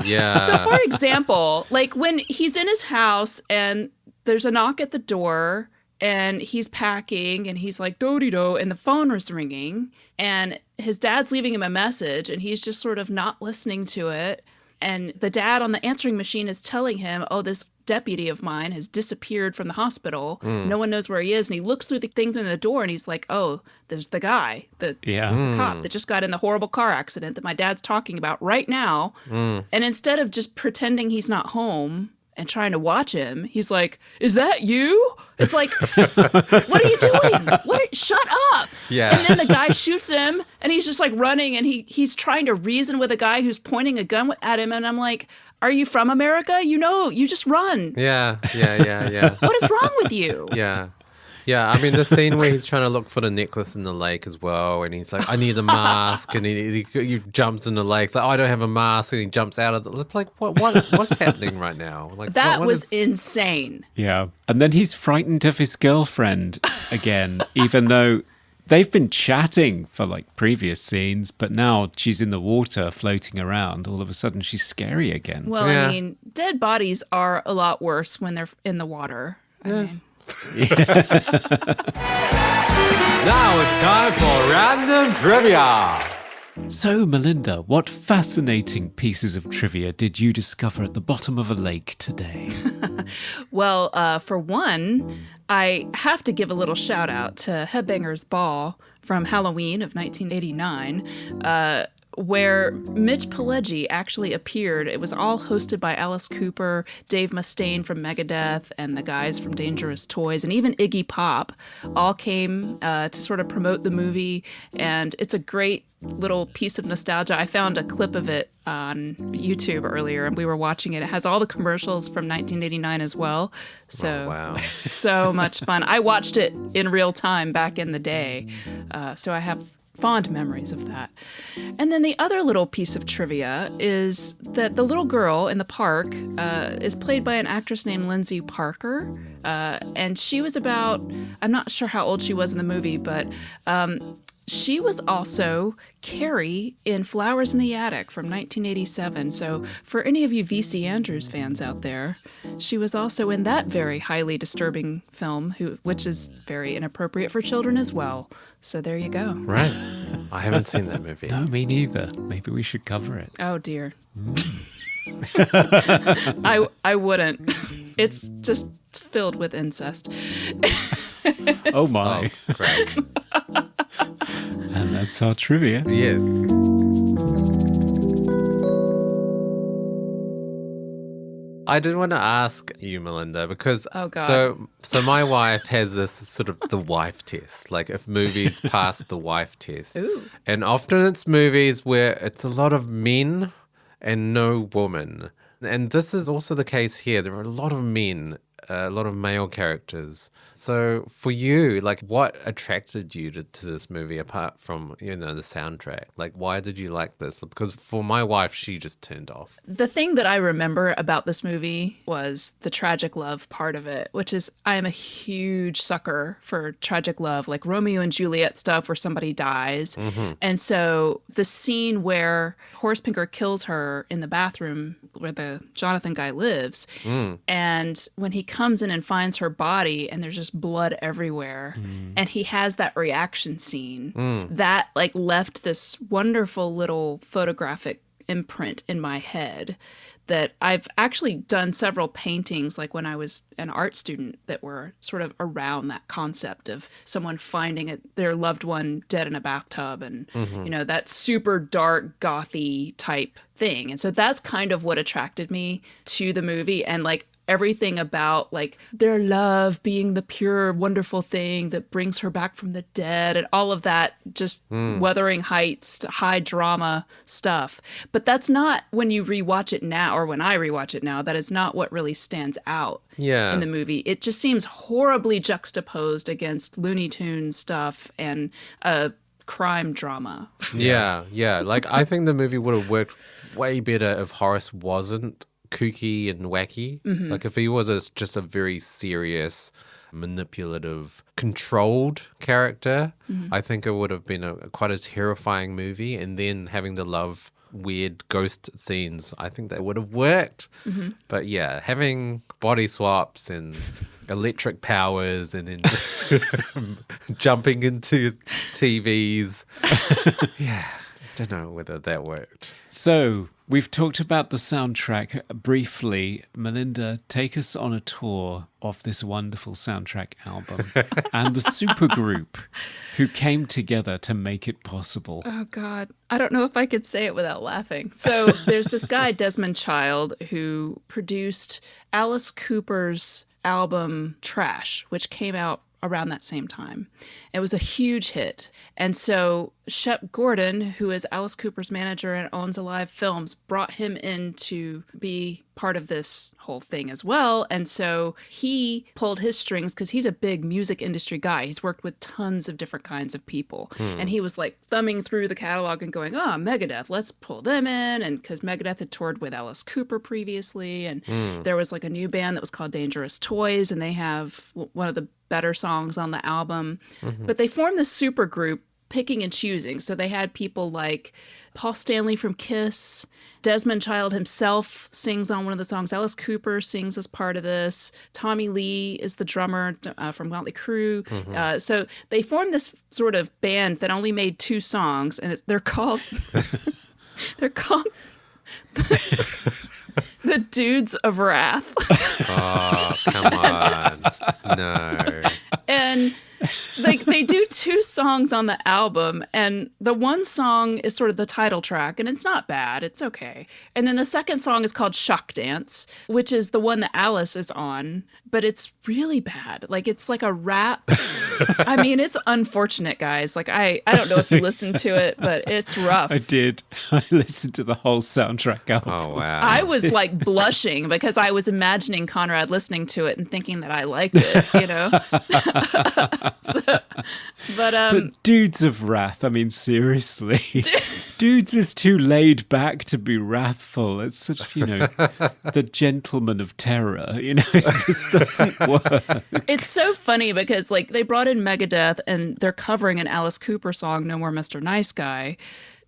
Yeah. So for example, like when he's in his house and there's a knock at the door and he's packing and he's like, do-de-do, and the phone was ringing and his dad's leaving him a message and he's just sort of not listening to it. And the dad on the answering machine is telling him, oh, this deputy of mine has disappeared from the hospital. No one knows where he is. And he looks through the thing in the door and he's like, oh, there's the guy, the cop that just got in the horrible car accident that my dad's talking about right now. And instead of just pretending he's not home and trying to watch him, he's like, is that you? It's like, what are you doing? Shut up. Yeah. And then the guy shoots him and he's just like running and he's trying to reason with a guy who's pointing a gun at him. And I'm like, are you from America? You know, you just run. Yeah. What is wrong with you? Yeah, I mean, the scene where he's trying to look for the necklace in the lake as well, and he's like, I need a mask, and he jumps in the lake, like, oh, I don't have a mask, and he jumps out of it. It's like, what's happening right now? Like That was insane. Yeah. And then he's frightened of his girlfriend again, even though they've been chatting for like previous scenes, but now she's in the water floating around. All of a sudden, she's scary again. Well, I mean, dead bodies are a lot worse when they're in the water. I mean, Now it's time for Random Trivia. So, Melinda, what fascinating pieces of trivia did you discover at the bottom of a lake today? Well, for one, I have to give a little shout out to Headbangers Ball from Halloween of 1989, where Mitch Pileggi actually appeared. It was all hosted by Alice Cooper, Dave Mustaine from Megadeth, and the guys from Dangerous Toys, and even Iggy Pop all came to sort of promote the movie, and it's a great little piece of nostalgia. I found a clip of it on YouTube earlier, and we were watching it. It has all the commercials from 1989 as well, so wow. So much fun. I watched it in real time back in the day, so I have fond memories of that. And then the other little piece of trivia is that the little girl in the park is played by an actress named Lindsay Parker. And she was about, I'm not sure how old she was in the movie, but she was also Carrie in Flowers in the Attic from 1987. So for any of you V.C. Andrews fans out there, she was also in that very highly disturbing film, which is very inappropriate for children as well. So there you go. Right. I haven't seen that movie. No, me neither. Maybe we should cover it. Oh, dear. I wouldn't. It's just filled with incest. Oh, my. Oh, great. And that's our trivia. Yes. I did want to ask you, Melinda, because Oh, God. so my wife has this sort of the wife test, like if movies pass the wife test. Ooh. And often it's movies where it's a lot of men and no woman. And this is also the case here. There are a lot of men, a lot of male characters. So for you, like what attracted you to this movie apart from, the soundtrack? Like why did you like this? Because for my wife, she just turned off. The thing that I remember about this movie was the tragic love part of it, which is I am a huge sucker for tragic love, like Romeo and Juliet stuff where somebody dies. Mm-hmm. And so the scene where Horace Pinker kills her in the bathroom where the Jonathan guy lives, and when he comes in and finds her body and there's just blood everywhere, and he has that reaction scene, that like left this wonderful little photographic imprint in my head that I've actually done several paintings, like when I was an art student, that were sort of around that concept of someone finding their loved one dead in a bathtub and, that super dark, gothy type thing. And so that's kind of what attracted me to the movie. And like everything about like their love being the pure, wonderful thing that brings her back from the dead and all of that, just Wuthering Heights, high drama stuff. But that's not, when you rewatch it now, or when I rewatch it now, that is not what really stands out in the movie. It just seems horribly juxtaposed against Looney Tunes stuff and crime drama. Yeah. Like, I think the movie would have worked way better if Horace wasn't kooky and wacky. Like, if he was just a very serious, manipulative, controlled character, I think it would have been quite a terrifying movie. And then having to love weird ghost scenes, I think that would have worked. But yeah, having body swaps and electric powers and then jumping into TVs, yeah, I don't know whether that worked. So we've talked about the soundtrack briefly. Melinda, take us on a tour of this wonderful soundtrack album and the supergroup who came together to make it possible. Oh, God. I don't know if I could say it without laughing. So there's this guy, Desmond Child, who produced Alice Cooper's album Trash, which came out around that same time. It was a huge hit. And so Shep Gordon, who is Alice Cooper's manager and owns Alive Films, brought him in to be part of this whole thing as well. And so he pulled his strings because he's a big music industry guy. He's worked with tons of different kinds of people. And he was like thumbing through the catalog and going, oh, Megadeth, let's pull them in. And because Megadeth had toured with Alice Cooper previously. And there was like a new band that was called Dangerous Toys. And they have one of the better songs on the album. But they formed this super group, picking and choosing. So they had people like Paul Stanley from Kiss, Desmond Child himself sings on one of the songs, Alice Cooper sings as part of this, Tommy Lee is the drummer from Motley Crue. So they formed this sort of band that only made 2 songs, and they're called the Dudes of Wrath. Oh, come on. No. And they do 2 songs on the album, and the one song is sort of the title track, and it's not bad, it's okay. And then the second song is called Shock Dance, which is the one that Alice is on, but it's really bad. Like, it's like a rap. I mean, it's unfortunate, guys. Like, I don't know if you listened to it, but it's rough. I did. I listened to the whole soundtrack album. Oh, wow. I was like blushing because I was imagining Conrad listening to it and thinking that I liked it, you know? But Dudes of Wrath, I mean, seriously. Dudes is too laid back to be wrathful. It's such, the gentleman of terror, it just doesn't work. It's so funny because, like, they brought in Megadeth and they're covering an Alice Cooper song, No More Mr. Nice Guy.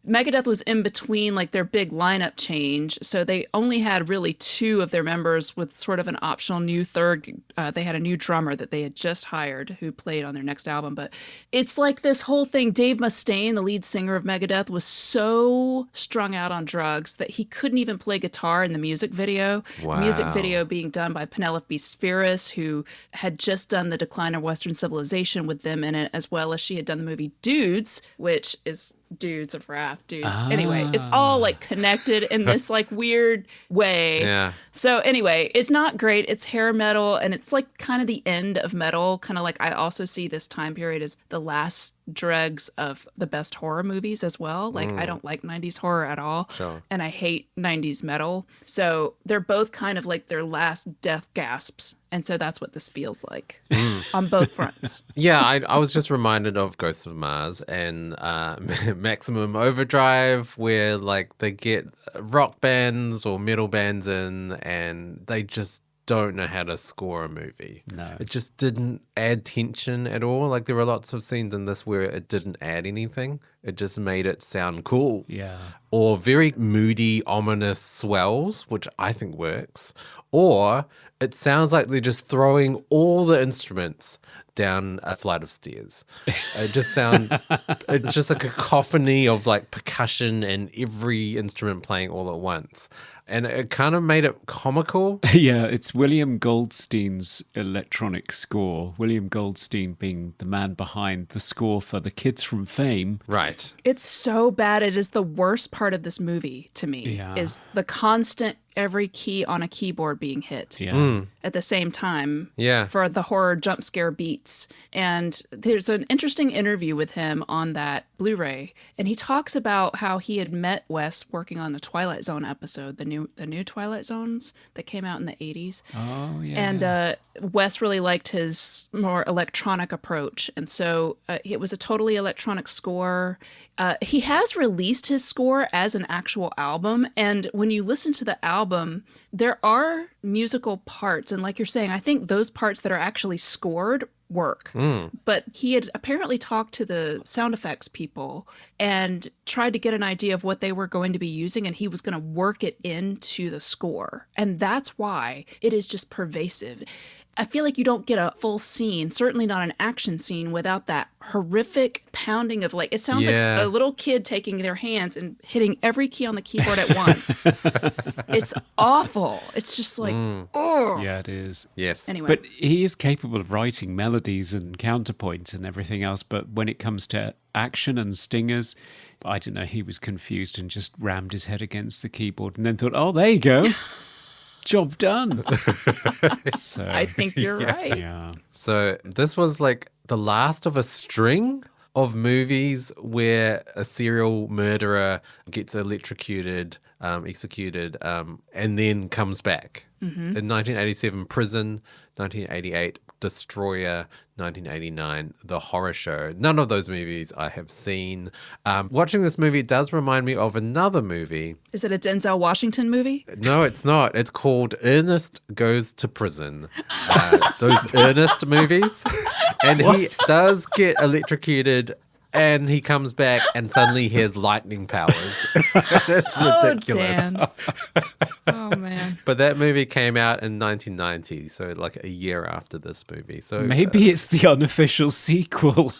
Megadeth was in between, like, their big lineup change, so they only had really 2 of their members with sort of an optional new third. They had a new drummer that they had just hired who played on their next album, but it's like this whole thing. Dave Mustaine, the lead singer of Megadeth, was so strung out on drugs that he couldn't even play guitar in the music video. Wow. The music video being done by Penelope Spheris, who had just done The Decline of Western Civilization with them in it, as well as she had done the movie Dudes, which is Dudes of Wrath, Dudes. Anyway, it's all like connected in this like weird way. Yeah. So anyway, it's not great. It's hair metal, and it's like kind of the end of metal. Kind of like, I also see this time period as the last dregs of the best horror movies as well. Like, I don't like 90s horror at all. Sure. And I hate 90s metal. So they're both kind of like their last death gasps. And so that's what this feels like on both fronts. Yeah, I was just reminded of Ghosts of Mars and Maximum Overdrive, where like they get rock bands or metal bands in, and they just don't know how to score a movie. No. It just didn't add tension at all. Like, there were lots of scenes in this where it didn't add anything. It just made it sound cool. Yeah. Or very moody, ominous swells, which I think works. Or it sounds like they're just throwing all the instruments down a flight of stairs. It's just a cacophony of like percussion and every instrument playing all at once. And it kind of made it comical. Yeah, it's William Goldstein's electronic score. William Goldstein being the man behind the score for The Kids from Fame. Right. It's so bad. It is the worst part of this movie to me, Yeah. is the constant every key on a keyboard being hit. Yeah. At the same time Yeah. for the horror jump scare beats. And there's an interesting interview with him on that Blu-ray, and he talks about how he had met Wes working on the Twilight Zone episode, the new Twilight Zones that came out in the 80s. Oh, yeah. And Wes really liked his more electronic approach, and so it was a totally electronic score. He has released his score as an actual album, and when you listen to the album, there are musical parts, and like you're saying, I think those parts that are actually scored work. But he had apparently talked to the sound effects people and tried to get an idea of what they were going to be using, and he was going to work it into the score. And that's why it is just pervasive. I feel like you don't get a full scene, certainly not an action scene, without that horrific pounding of, like, it sounds like a little kid taking their hands and hitting every key on the keyboard at once. It's awful. It's just like, oh. Yeah, it is. Yes. Anyway. But he is capable of writing melodies and counterpoints and everything else. But when it comes to action and stingers, I don't know, he was confused and just rammed his head against the keyboard and then thought, oh, there you go. Job done. So, I think you're right. yeah. So this was like the last of a string of movies where a serial murderer gets electrocuted, executed, and then comes back. In 1987, Prison, 1988, Destroyer, 1989, The Horror Show. None of those movies I have seen. Watching this movie does remind me of another movie. Is it a Denzel Washington movie? No, it's not. It's called Ernest Goes to Prison. Those Ernest movies. And he does get electrocuted and he comes back and suddenly he has lightning powers. It's ridiculous. Dan. Oh, man. But that movie came out in 1990, so like a year after this movie. So Maybe it's the unofficial sequel.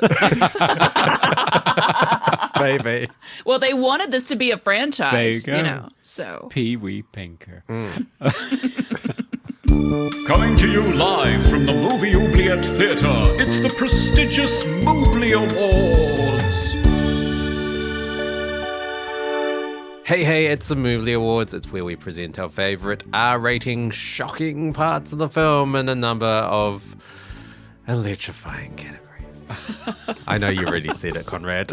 maybe. Well, they wanted this to be a franchise, There you go. know, so. Pee-wee Pinker. Coming to you live from the Movie Oubliette Theatre, it's the prestigious Mobley Awards. Hey, it's the Movie Awards. It's where we present our favorite R-rating, shocking parts of the film in a number of electrifying categories. I know you already said it, Conrad,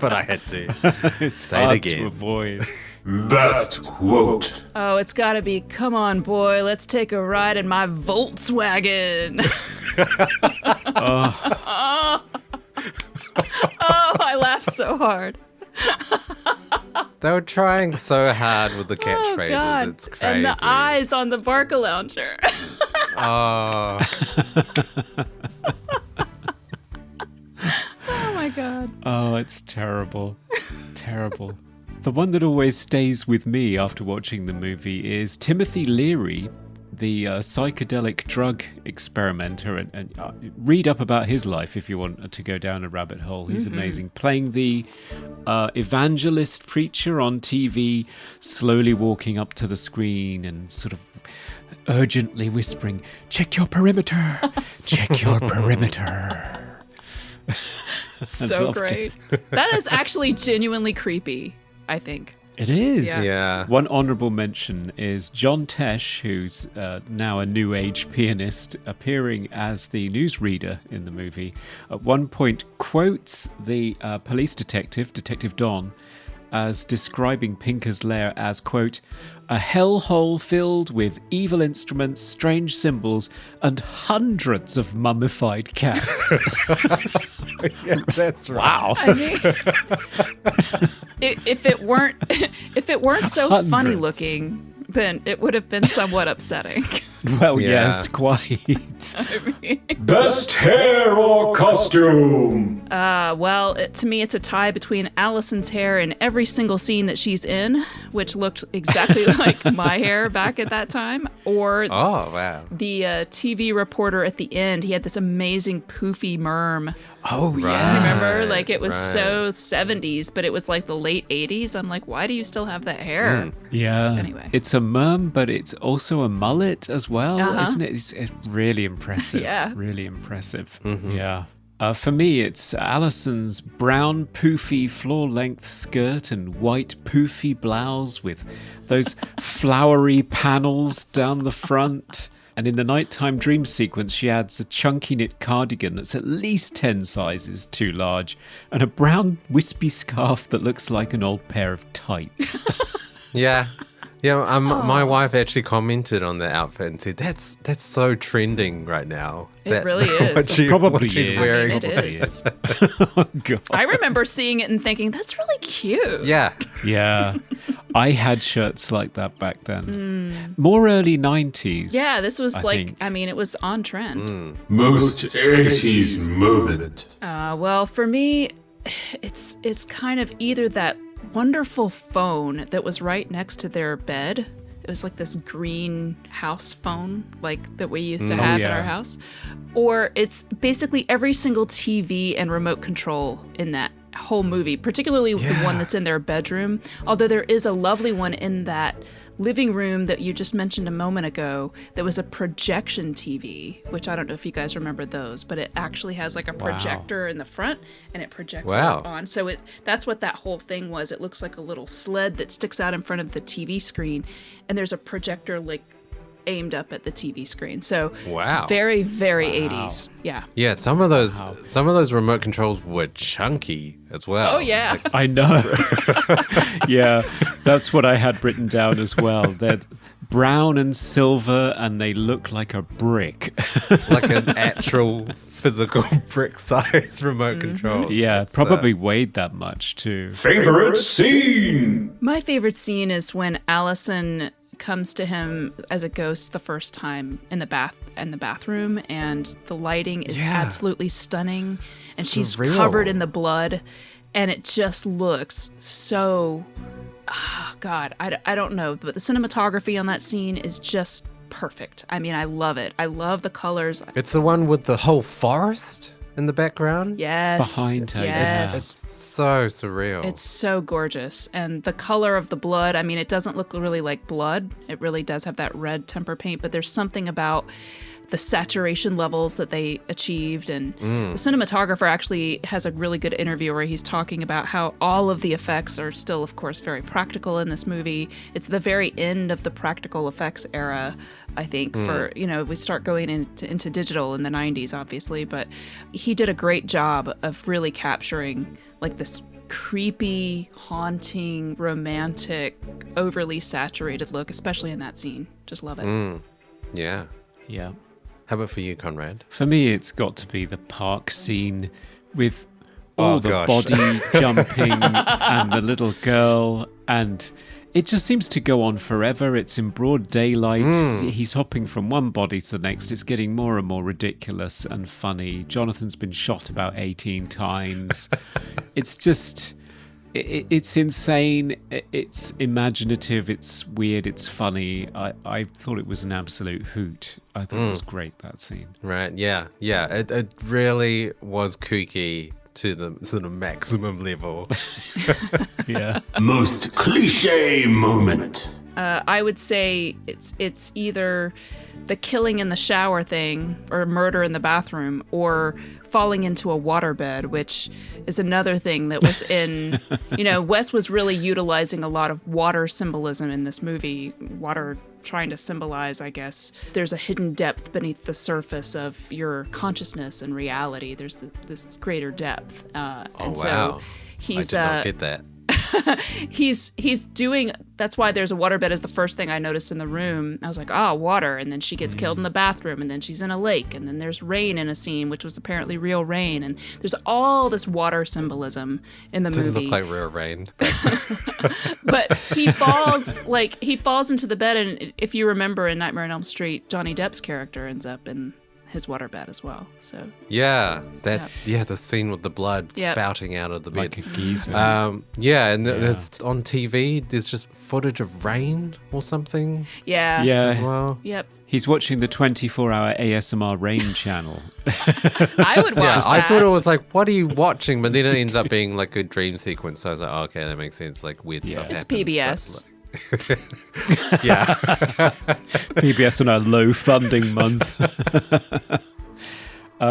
but I had to It's say it hard again. to avoid. Best quote. Oh, it's got to be, come on, boy, let's take a ride in my Volkswagen. Oh, I laughed so hard. They were trying so hard with the Oh, catchphrases. God. It's crazy. And the eyes on the Barcalounger. Oh. Oh, my God. Oh, it's terrible. Terrible. The one that always stays with me after watching the movie is Timothy Leary, the psychedelic drug experimenter. And read up about his life if you want to go down a rabbit hole. He's amazing. Playing the evangelist preacher on TV, slowly walking up to the screen and sort of urgently whispering, "Check your perimeter! Check your perimeter!" So loved great. That is actually genuinely creepy, I think. It is. Yeah. Yeah. One honourable mention is John Tesh, who's now a new age pianist, appearing as the newsreader in the movie. At one point, quotes the police detective, Detective Don, as describing Pinker's lair as, quote, "a hellhole filled with evil instruments, strange symbols, and hundreds of mummified cats." Yeah, that's right. Wow. I mean, if it weren't so funny Hundreds. looking, then it would have been somewhat upsetting. Well, Yeah. yes, quite. I mean, Best hair or costume. well, to me, it's a tie between Allison's hair in every single scene that she's in, which looked exactly like my hair back at that time, or Oh, wow. the TV reporter at the end. He had this amazing poofy merm. Oh, yeah. Remember? Like, it was right. so 70s, but it was like the late 80s. I'm like, why do you still have that hair? Yeah. Anyway. It's a merm, but it's also a mullet as well, Uh-huh. isn't it? It's really impressive. Yeah. Really impressive. Yeah. For me, it's Alison's brown poofy floor-length skirt and white poofy blouse with those flowery panels down the front. And in the nighttime dream sequence, she adds a chunky knit cardigan that's at least 10 sizes too large and a brown wispy scarf that looks like an old pair of tights. Yeah. Yeah, my wife actually commented on the outfit and said, that's so trending right now. It really is. Probably what she's is. wearing. It is. Oh, God. I remember seeing it and thinking, that's really cute. Yeah. Yeah. I had shirts like that back then. More early 90s. Yeah, this was I like, think. I mean, it was on trend. Most 80s moment. Well, for me, it's kind of either that wonderful phone that was right next to their bed. It was like this green house phone, like that we used to have at our house. Or it's basically every single TV and remote control in that whole movie, particularly the one that's in their bedroom. Although there is a lovely one in that living room that you just mentioned a moment ago that was a projection TV, which I don't know if you guys remember those, but it actually has like a projector in the front and it projects out on. So that's what that whole thing was. It looks like a little sled that sticks out in front of the TV screen, and there's a projector like aimed up at the TV screen. So very, very 80s. Yeah. Yeah, some of those remote controls were chunky as well. Oh yeah. I know. Yeah, that's what I had written down as well. They're brown and silver and they look like a brick. Like an actual physical brick-sized remote control. Yeah, probably weighed that much too. Favorite scene? My favorite scene is when Allison comes to him as a ghost the first time in the bathroom, and the lighting is absolutely stunning, and she's covered in the blood, and it just looks so God, I don't know, but the cinematography on that scene is just perfect. I mean, I love it. I love the colors. It's the one with the whole forest in the background. Yes. Behind her, yes. It's so surreal. It's so gorgeous. And the color of the blood, I mean, it doesn't look really like blood. It really does have that red temper paint, but there's something about the saturation levels that they achieved. And the cinematographer actually has a really good interview where he's talking about how all of the effects are still, of course, very practical in this movie. It's the very end of the practical effects era, I think, for, we start going into digital in the 90s, obviously, but he did a great job of really capturing like this creepy, haunting, romantic, overly saturated look, especially in that scene. Just love it. Yeah. Yeah. How about for you, Conrad? For me, it's got to be the park scene with all the gosh. body jumping and the little girl, and it just seems to go on forever. It's in broad daylight. He's hopping from one body to the next. It's getting more and more ridiculous and funny. Jonathan's been shot about 18 times. It's just... It's insane, it's imaginative, it's weird, it's funny. I thought it was an absolute hoot. I thought it was great, that scene. Right, yeah. It really was kooky to the sort of maximum level. Yeah. Most cliche moment. I would say it's either the killing in the shower thing or murder in the bathroom or falling into a waterbed, which is another thing that was in, Wes was really utilizing a lot of water symbolism in this movie. Water trying to symbolize, I guess, there's a hidden depth beneath the surface of your consciousness and reality. There's this greater depth. So he's, I did not get that. he's doing, that's why there's a waterbed is the first thing I noticed in the room. I was like, water. And then she gets killed in the bathroom, and then she's in a lake, and then there's rain in a scene, which was apparently real rain. And there's all this water symbolism in the movie. Didn't look like real rain. But he falls into the bed, and if you remember in Nightmare on Elm Street, Johnny Depp's character ends up in his waterbed as well. So the scene with the blood spouting out of the bed. Like a geezer. It's on TV. There's just footage of rain or something. Yeah. As well. Yep. He's watching the 24-hour ASMR Rain channel. I would watch that. I thought it was like, what are you watching? But then it ends up being like a dream sequence. So I was like, okay, that makes sense. Like weird stuff It's happens, PBS. PBS on a low funding month.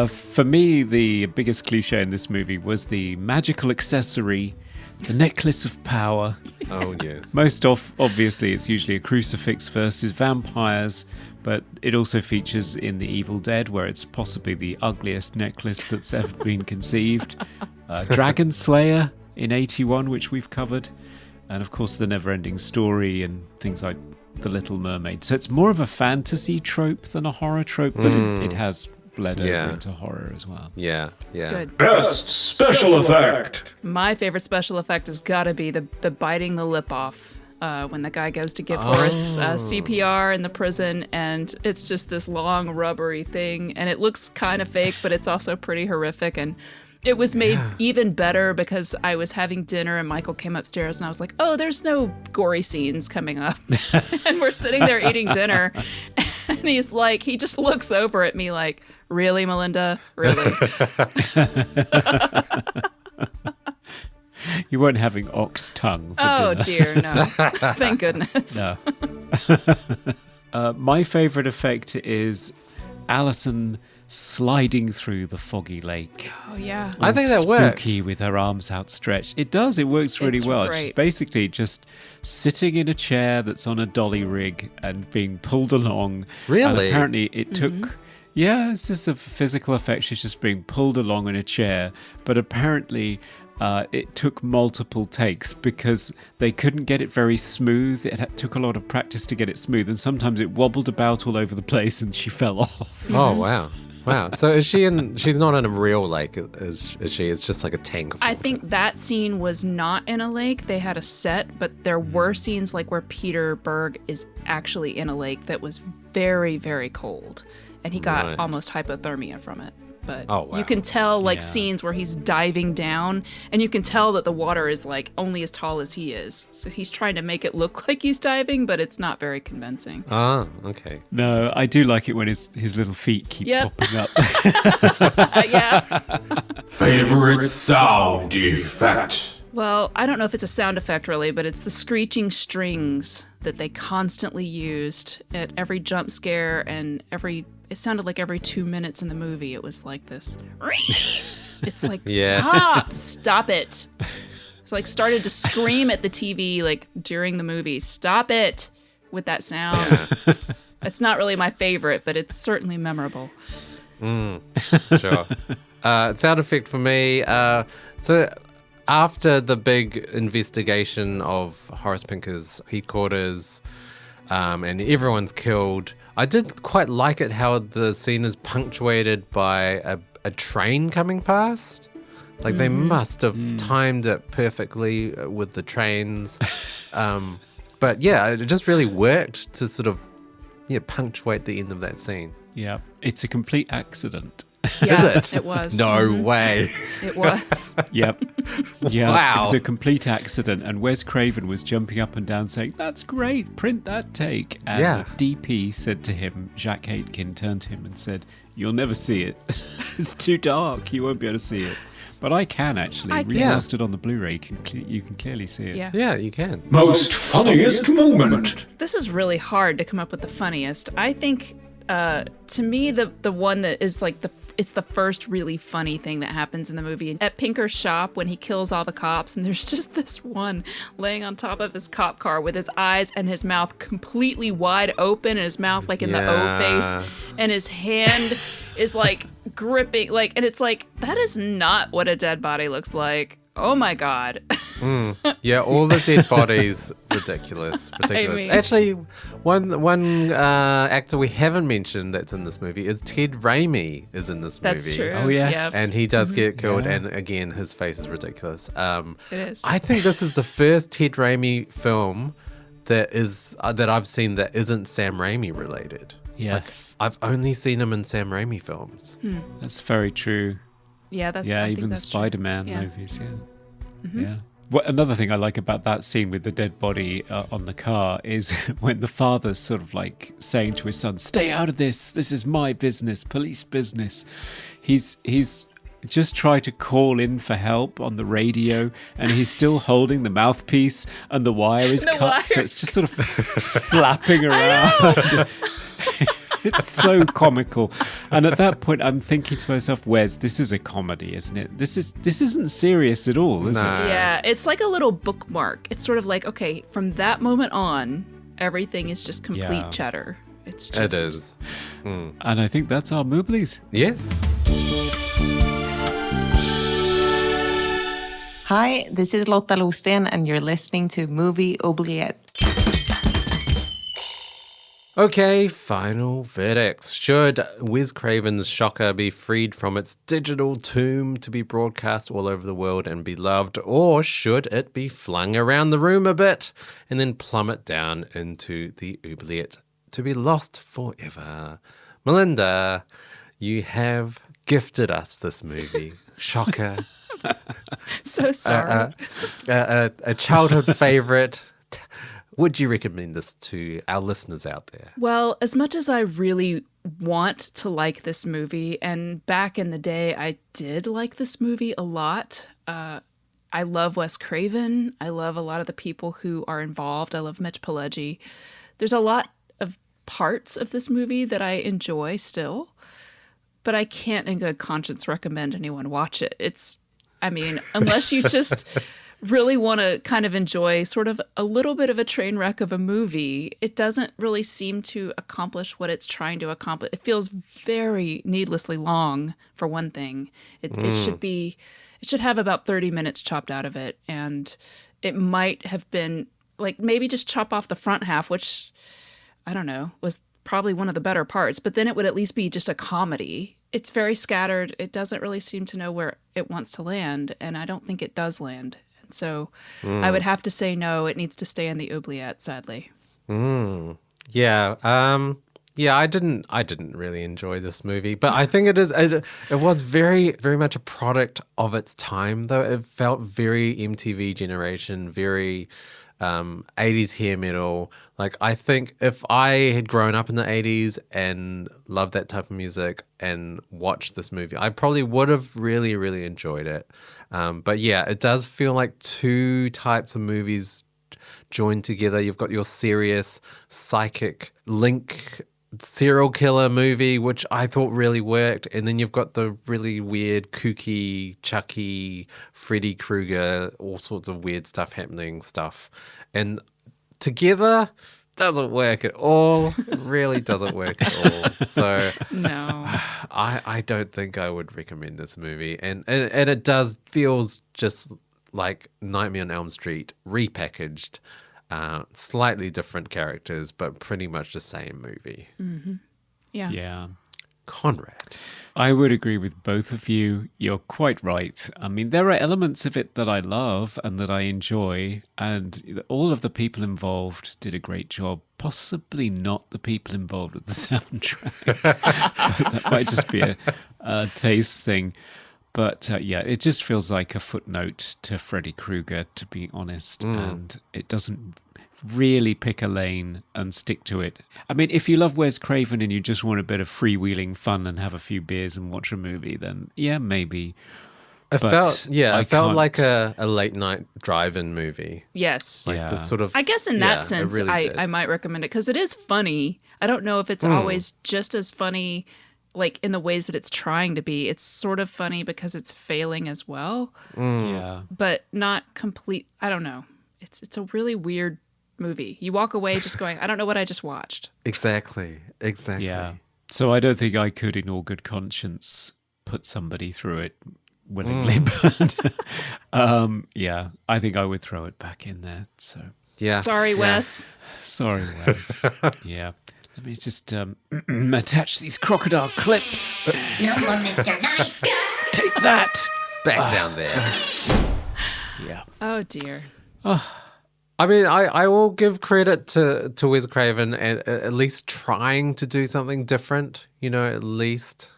For me, the biggest cliche in this movie was the magical accessory, the necklace of power. Oh, yes. Most obviously, it's usually a crucifix versus vampires, but it also features in The Evil Dead, where it's possibly the ugliest necklace that's ever been conceived. Dragon Slayer in 81, which we've covered. And of course, the never-ending story and things like The Little Mermaid. So it's more of a fantasy trope than a horror trope, but it has bled over into horror as well. Yeah. It's good. Best special effect. My favorite special effect has got to be the biting the lip off when the guy goes to give Horace CPR in the prison, and it's just this long rubbery thing, and it looks kind of fake, but it's also pretty horrific. And it was made even better because I was having dinner and Michael came upstairs and I was like, oh, there's no gory scenes coming up. And we're sitting there eating dinner and he's like, he just looks over at me like, really, Melinda? Really? You weren't having ox tongue for Oh, dinner. dear, no. Thank goodness. No. My favourite effect is Alison sliding through the foggy lake. Oh, yeah. I think that worked. Spooky with her arms outstretched. It does. It works really It's well. great. She's basically just sitting in a chair that's on a dolly rig and being pulled along. Really? And apparently it took... Yeah, it's just a physical effect. She's just being pulled along in a chair. But apparently... it took multiple takes because they couldn't get it very smooth. It took a lot of practice to get it smooth, and sometimes it wobbled about all over the place and she fell off. Oh, wow. Wow. So is she in? She's not in a real lake, is she? It's just like a tank of I water. think that scene was not in a lake. They had a set, but there were scenes like where Peter Berg is actually in a lake that was very, very cold. And he got Right. almost hypothermia from it. But Oh, wow. you can tell like Yeah. scenes where he's diving down and you can tell that the water is like only as tall as he is. So he's trying to make it look like he's diving, but it's not very convincing. Ah, okay. No, I do like it when his little feet keep Yep. popping up. Yeah. Favorite sound effect. Well, I don't know if it's a sound effect really, but it's the screeching strings that they constantly used at every jump scare and it sounded like every 2 minutes in the movie it was like this. It's like, Yeah. stop it. It's like started to scream at the TV like during the movie. Stop it with that sound. It's not really my favorite, but it's certainly memorable. Sure. Sound effect for me. So after the big investigation of Horace Pinker's headquarters, and everyone's killed, I did quite like it how the scene is punctuated by a train coming past. Like they must have timed it perfectly with the trains. But yeah, it just really worked to sort of punctuate the end of that scene. Yeah, it's a complete accident. Yeah, Is it? It was. No way. It was. Yep. Yeah, Wow. it was a complete accident. And Wes Craven was jumping up and down saying, "That's great, print that take." And Yeah. the DP said to him, Jacques Aitken turned to him and said, "You'll never see it. It's too dark. You won't be able to see it." But I can actually. I can. Remastered on the Blu-ray, you can clearly see it. Yeah. Yeah, you can. Most funniest moment. This is really hard to come up with the funniest. I think, to me, the one that is like it's the first really funny thing that happens in the movie. At Pinker's shop when he kills all the cops, and there's just this one laying on top of his cop car with his eyes and his mouth completely wide open, and his mouth like in the O face, and his hand is like gripping, like, and it's like, that is not what a dead body looks like. Oh my God. Yeah, all the dead bodies, ridiculous. mean- Actually, one actor we haven't mentioned that's in this movie is Ted Raimi is in this That's movie. true. Oh, yes. Yep. And he does get killed, Yeah. and again, his face is ridiculous. It is. I think this is the first Ted Raimi film that I've seen that isn't Sam Raimi related. Yes, I've only seen him in Sam Raimi films. that's very true. Yeah, that's Yeah, I think even the that's true. Spider-Man Yeah. movies. Yeah, yeah. What another thing I like about that scene with the dead body on the car is when the father's sort of like saying to his son, "Stay out of this. This is my business, police business." He's just tried to call in for help on the radio, and he's still holding the mouthpiece, and the wire is The cut, so wire's it's just sort of flapping around. It's so comical. And at that point, I'm thinking to myself, Wes, this is a comedy, isn't it? This isn't serious at all, is it? Yeah, it's like a little bookmark. It's sort of like, okay, from that moment on, everything is just complete cheddar. It's just... It is. And I think that's our Mooblies. Yes. Hi, this is Lotta Losten, and you're listening to Movie Oubliette. Okay, final verdicts. Should Wes Craven's Shocker be freed from its digital tomb to be broadcast all over the world and be loved, or should it be flung around the room a bit and then plummet down into the oubliette to be lost forever? Melinda, you have gifted us this movie, Shocker. So sorry. A childhood favorite. Would you recommend this to our listeners out there? Well, as much as I really want to like this movie, and back in the day, I did like this movie a lot. I love Wes Craven. I love a lot of the people who are involved. I love Mitch Pileggi. There's a lot of parts of this movie that I enjoy still, but I can't in good conscience recommend anyone watch it. Unless you just really want to kind of enjoy sort of a little bit of a train wreck of a movie, it doesn't really seem to accomplish what it's trying to accomplish. It feels very needlessly long, for one thing. It should have about 30 minutes chopped out of it, and it might have been like maybe just chop off the front half, which I don't know, was probably one of the better parts, but then it would at least be just a comedy. It's very scattered. It doesn't really seem to know where it wants to land, and I don't think it does land. And so I would have to say no, it needs to stay in the oubliette, sadly. Yeah. I didn't really enjoy this movie, but I think it was very, very much a product of its time, though. It felt very MTV generation, very 80s hair metal. Like, I think if I had grown up in the 80s and loved that type of music and watched this movie, I probably would have really, really enjoyed it. But yeah, it does feel like two types of movies joined together. You've got your serious psychic link serial killer movie, which I thought really worked, and then you've got the really weird, kooky, Chucky, Freddy Krueger, all sorts of weird stuff happening and together doesn't work at all. It really doesn't work at all. So No. I don't think I would recommend this movie, and it feels just like Nightmare on Elm Street repackaged. Slightly different characters, but pretty much the same movie. Mm-hmm. Yeah. Conrad. I would agree with both of you. You're quite right. I mean, there are elements of it that I love and that I enjoy, and all of the people involved did a great job. Possibly not the people involved with the soundtrack. That might just be a taste thing. But it just feels like a footnote to Freddy Krueger, to be honest. And it doesn't really pick a lane and stick to it. I mean, if you love Wes Craven and you just want a bit of freewheeling fun and have a few beers and watch a movie, then yeah, maybe. It felt like a late night drive-in movie. Yes. Like the sort of. I guess in that sense, really I might recommend it because it is funny. I don't know if it's always just as funny, like in the ways that it's trying to be. It's sort of funny because it's failing as well. Yeah. But not complete. I don't know. It's a really weird movie. You walk away just going, I don't know what I just watched. Exactly. Yeah. So I don't think I could, in all good conscience, put somebody through it willingly. But I think I would throw it back in there. So Yeah. Sorry, Wes. sorry, Wes. Yeah. Let me just attach these crocodile clips. No more Mr. Nice Guy. Take that. Back down there. Yeah. Oh, dear. I mean, I will give credit to Wes Craven at least trying to do something different, at least,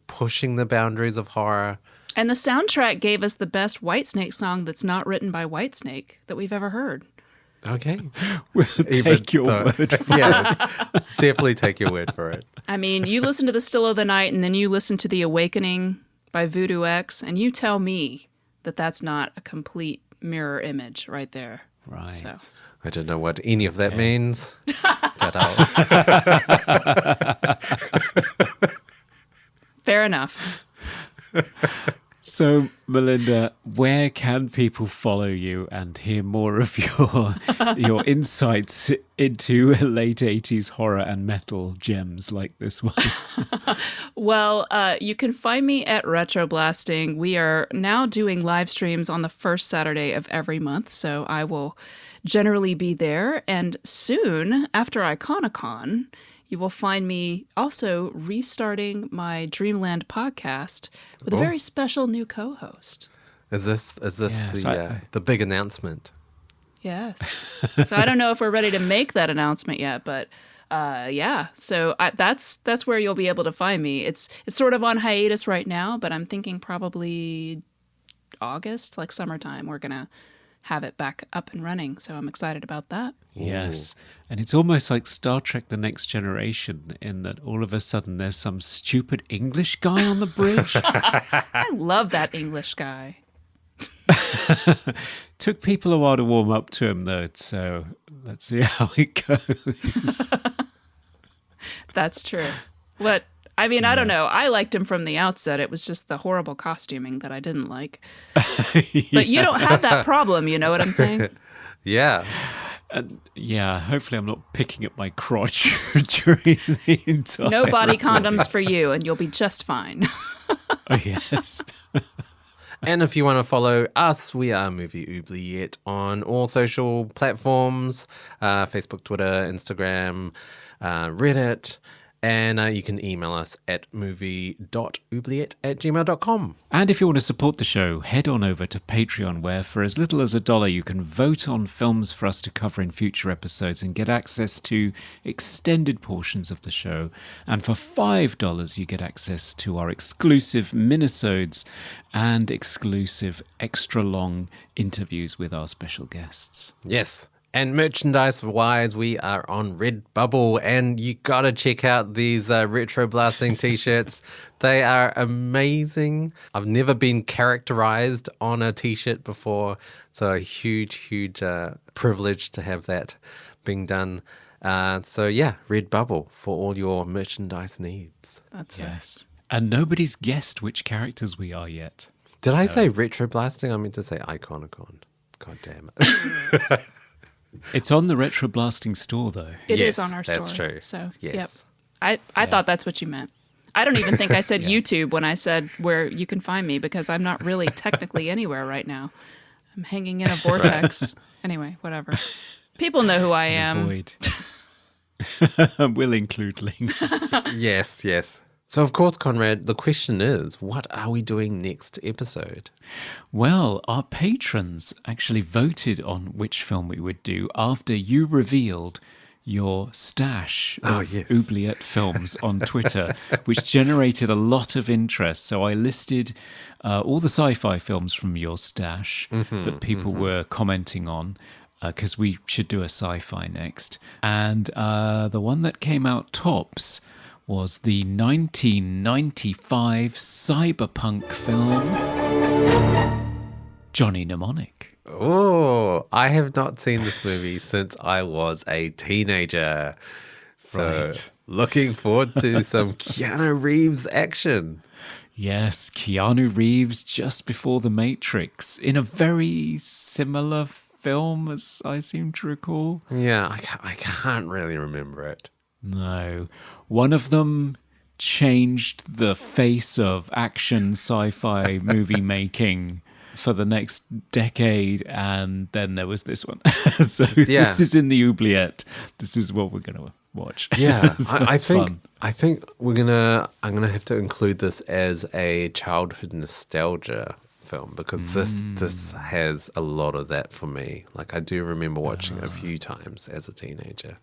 pushing the boundaries of horror. And the soundtrack gave us the best Whitesnake song that's not written by Whitesnake that we've ever heard. Okay. We'll take your word for it. Yeah, definitely take your word for it. I mean, you listen to The Still of the Night and then you listen to The Awakening by Voodoo X, and you tell me that that's not a complete mirror image right there. Right. So. I don't know what any of that means. But Fair enough. So, Melinda, where can people follow you and hear more of your insights into late 80s horror and metal gems like this one? Well, you can find me at Retroblasting. We are now doing live streams on the first Saturday of every month, so I will generally be there. And soon, after Iconicon, you will find me also restarting my Dreamland podcast with a very special new co-host. is this Yes, the big announcement? Yes. So I don't know if we're ready to make that announcement yet, but yeah. So that's where you'll be able to find me. It's sort of on hiatus right now, but I'm thinking probably August, like summertime, we're gonna have it back up and running. So I'm excited about that. Yes. And it's almost like Star Trek The Next Generation in that all of a sudden there's some stupid English guy on the bridge. I love that English guy. Took people a while to warm up to him, though, so let's see how it goes. That's true. What I mean, I don't know. I liked him from the outset. It was just the horrible costuming that I didn't like. But you don't have that problem, you know what I'm saying? Yeah. Yeah, hopefully I'm not picking up my crotch during the entire No body recording. condoms for you, and you'll be just fine. Oh, yes. And if you want to follow us, we are Movie Oubliette on all social platforms, Facebook, Twitter, Instagram, Reddit. And you can email us at movie.oubliette@gmail.com. And if you want to support the show, head on over to Patreon, where for as little as $1 you can vote on films for us to cover in future episodes and get access to extended portions of the show. And for $5 you get access to our exclusive minisodes and exclusive extra long interviews with our special guests. Yes. And merchandise-wise, we are on Redbubble, and you gotta check out these Retro Blasting t-shirts. They are amazing. I've never been characterized on a t-shirt before, so a huge privilege to have that being done. So yeah, Redbubble for all your merchandise needs. That's right. Yes. And nobody's guessed which characters we are yet. Did I say Retro Blasting? I meant to say Iconicon. God damn it. It's on the Retro Blasting store, though. It Yes, is on our store. that's true. So, Yes. yep. I thought that's what you meant. I don't even think I said YouTube when I said where you can find me, because I'm not really technically anywhere right now. I'm hanging in a vortex. Anyway, whatever. People know who I am. Void. We'll include links. Yes. So, of course, Conrad, the question is, what are we doing next episode? Well, our patrons actually voted on which film we would do after you revealed your stash of yes. Oubliette films on Twitter, which generated a lot of interest. So I listed all the sci-fi films from your stash that people were commenting on, because we should do a sci-fi next. And the one that came out tops was the 1995 cyberpunk film Johnny Mnemonic. Oh, I have not seen this movie since I was a teenager. So, Right. looking forward to some Keanu Reeves action. Yes, Keanu Reeves just before The Matrix in a very similar film as I seem to recall. Yeah, I can't really remember it. No. One of them changed the face of action sci-fi movie making for the next decade, and then there was this one. So Yeah. this is in the oubliette. This is what we're going to watch. Yeah, So I it's think fun. I think I'm gonna have to include this as a childhood nostalgia film, because this has a lot of that for me. Like, I do remember watching it a few times as a teenager,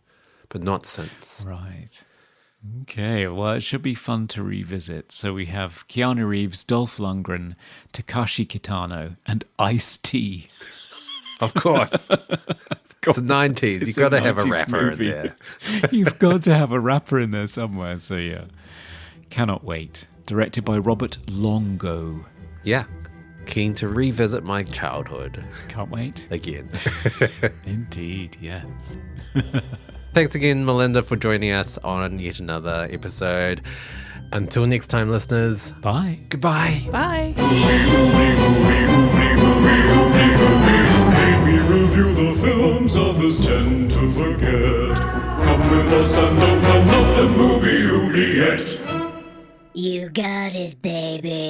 but not since. Right. Okay, well, it should be fun to revisit. So we have Keanu Reeves, Dolph Lundgren, Takashi Kitano, and Ice-T. Of course, it's the 90s. It's You got to a have a 90s rapper movie. in there. You've got to have a rapper in there somewhere, so yeah. Cannot wait. Directed by Robert Longo. Yeah, keen to revisit my childhood Can't wait. again. Indeed, yes. Thanks again, Melinda, for joining us on yet another episode. Until next time, listeners. Bye. Goodbye. Bye. We review the films others tend to forget. Come with us and open up the movie oubliette. You got it, baby.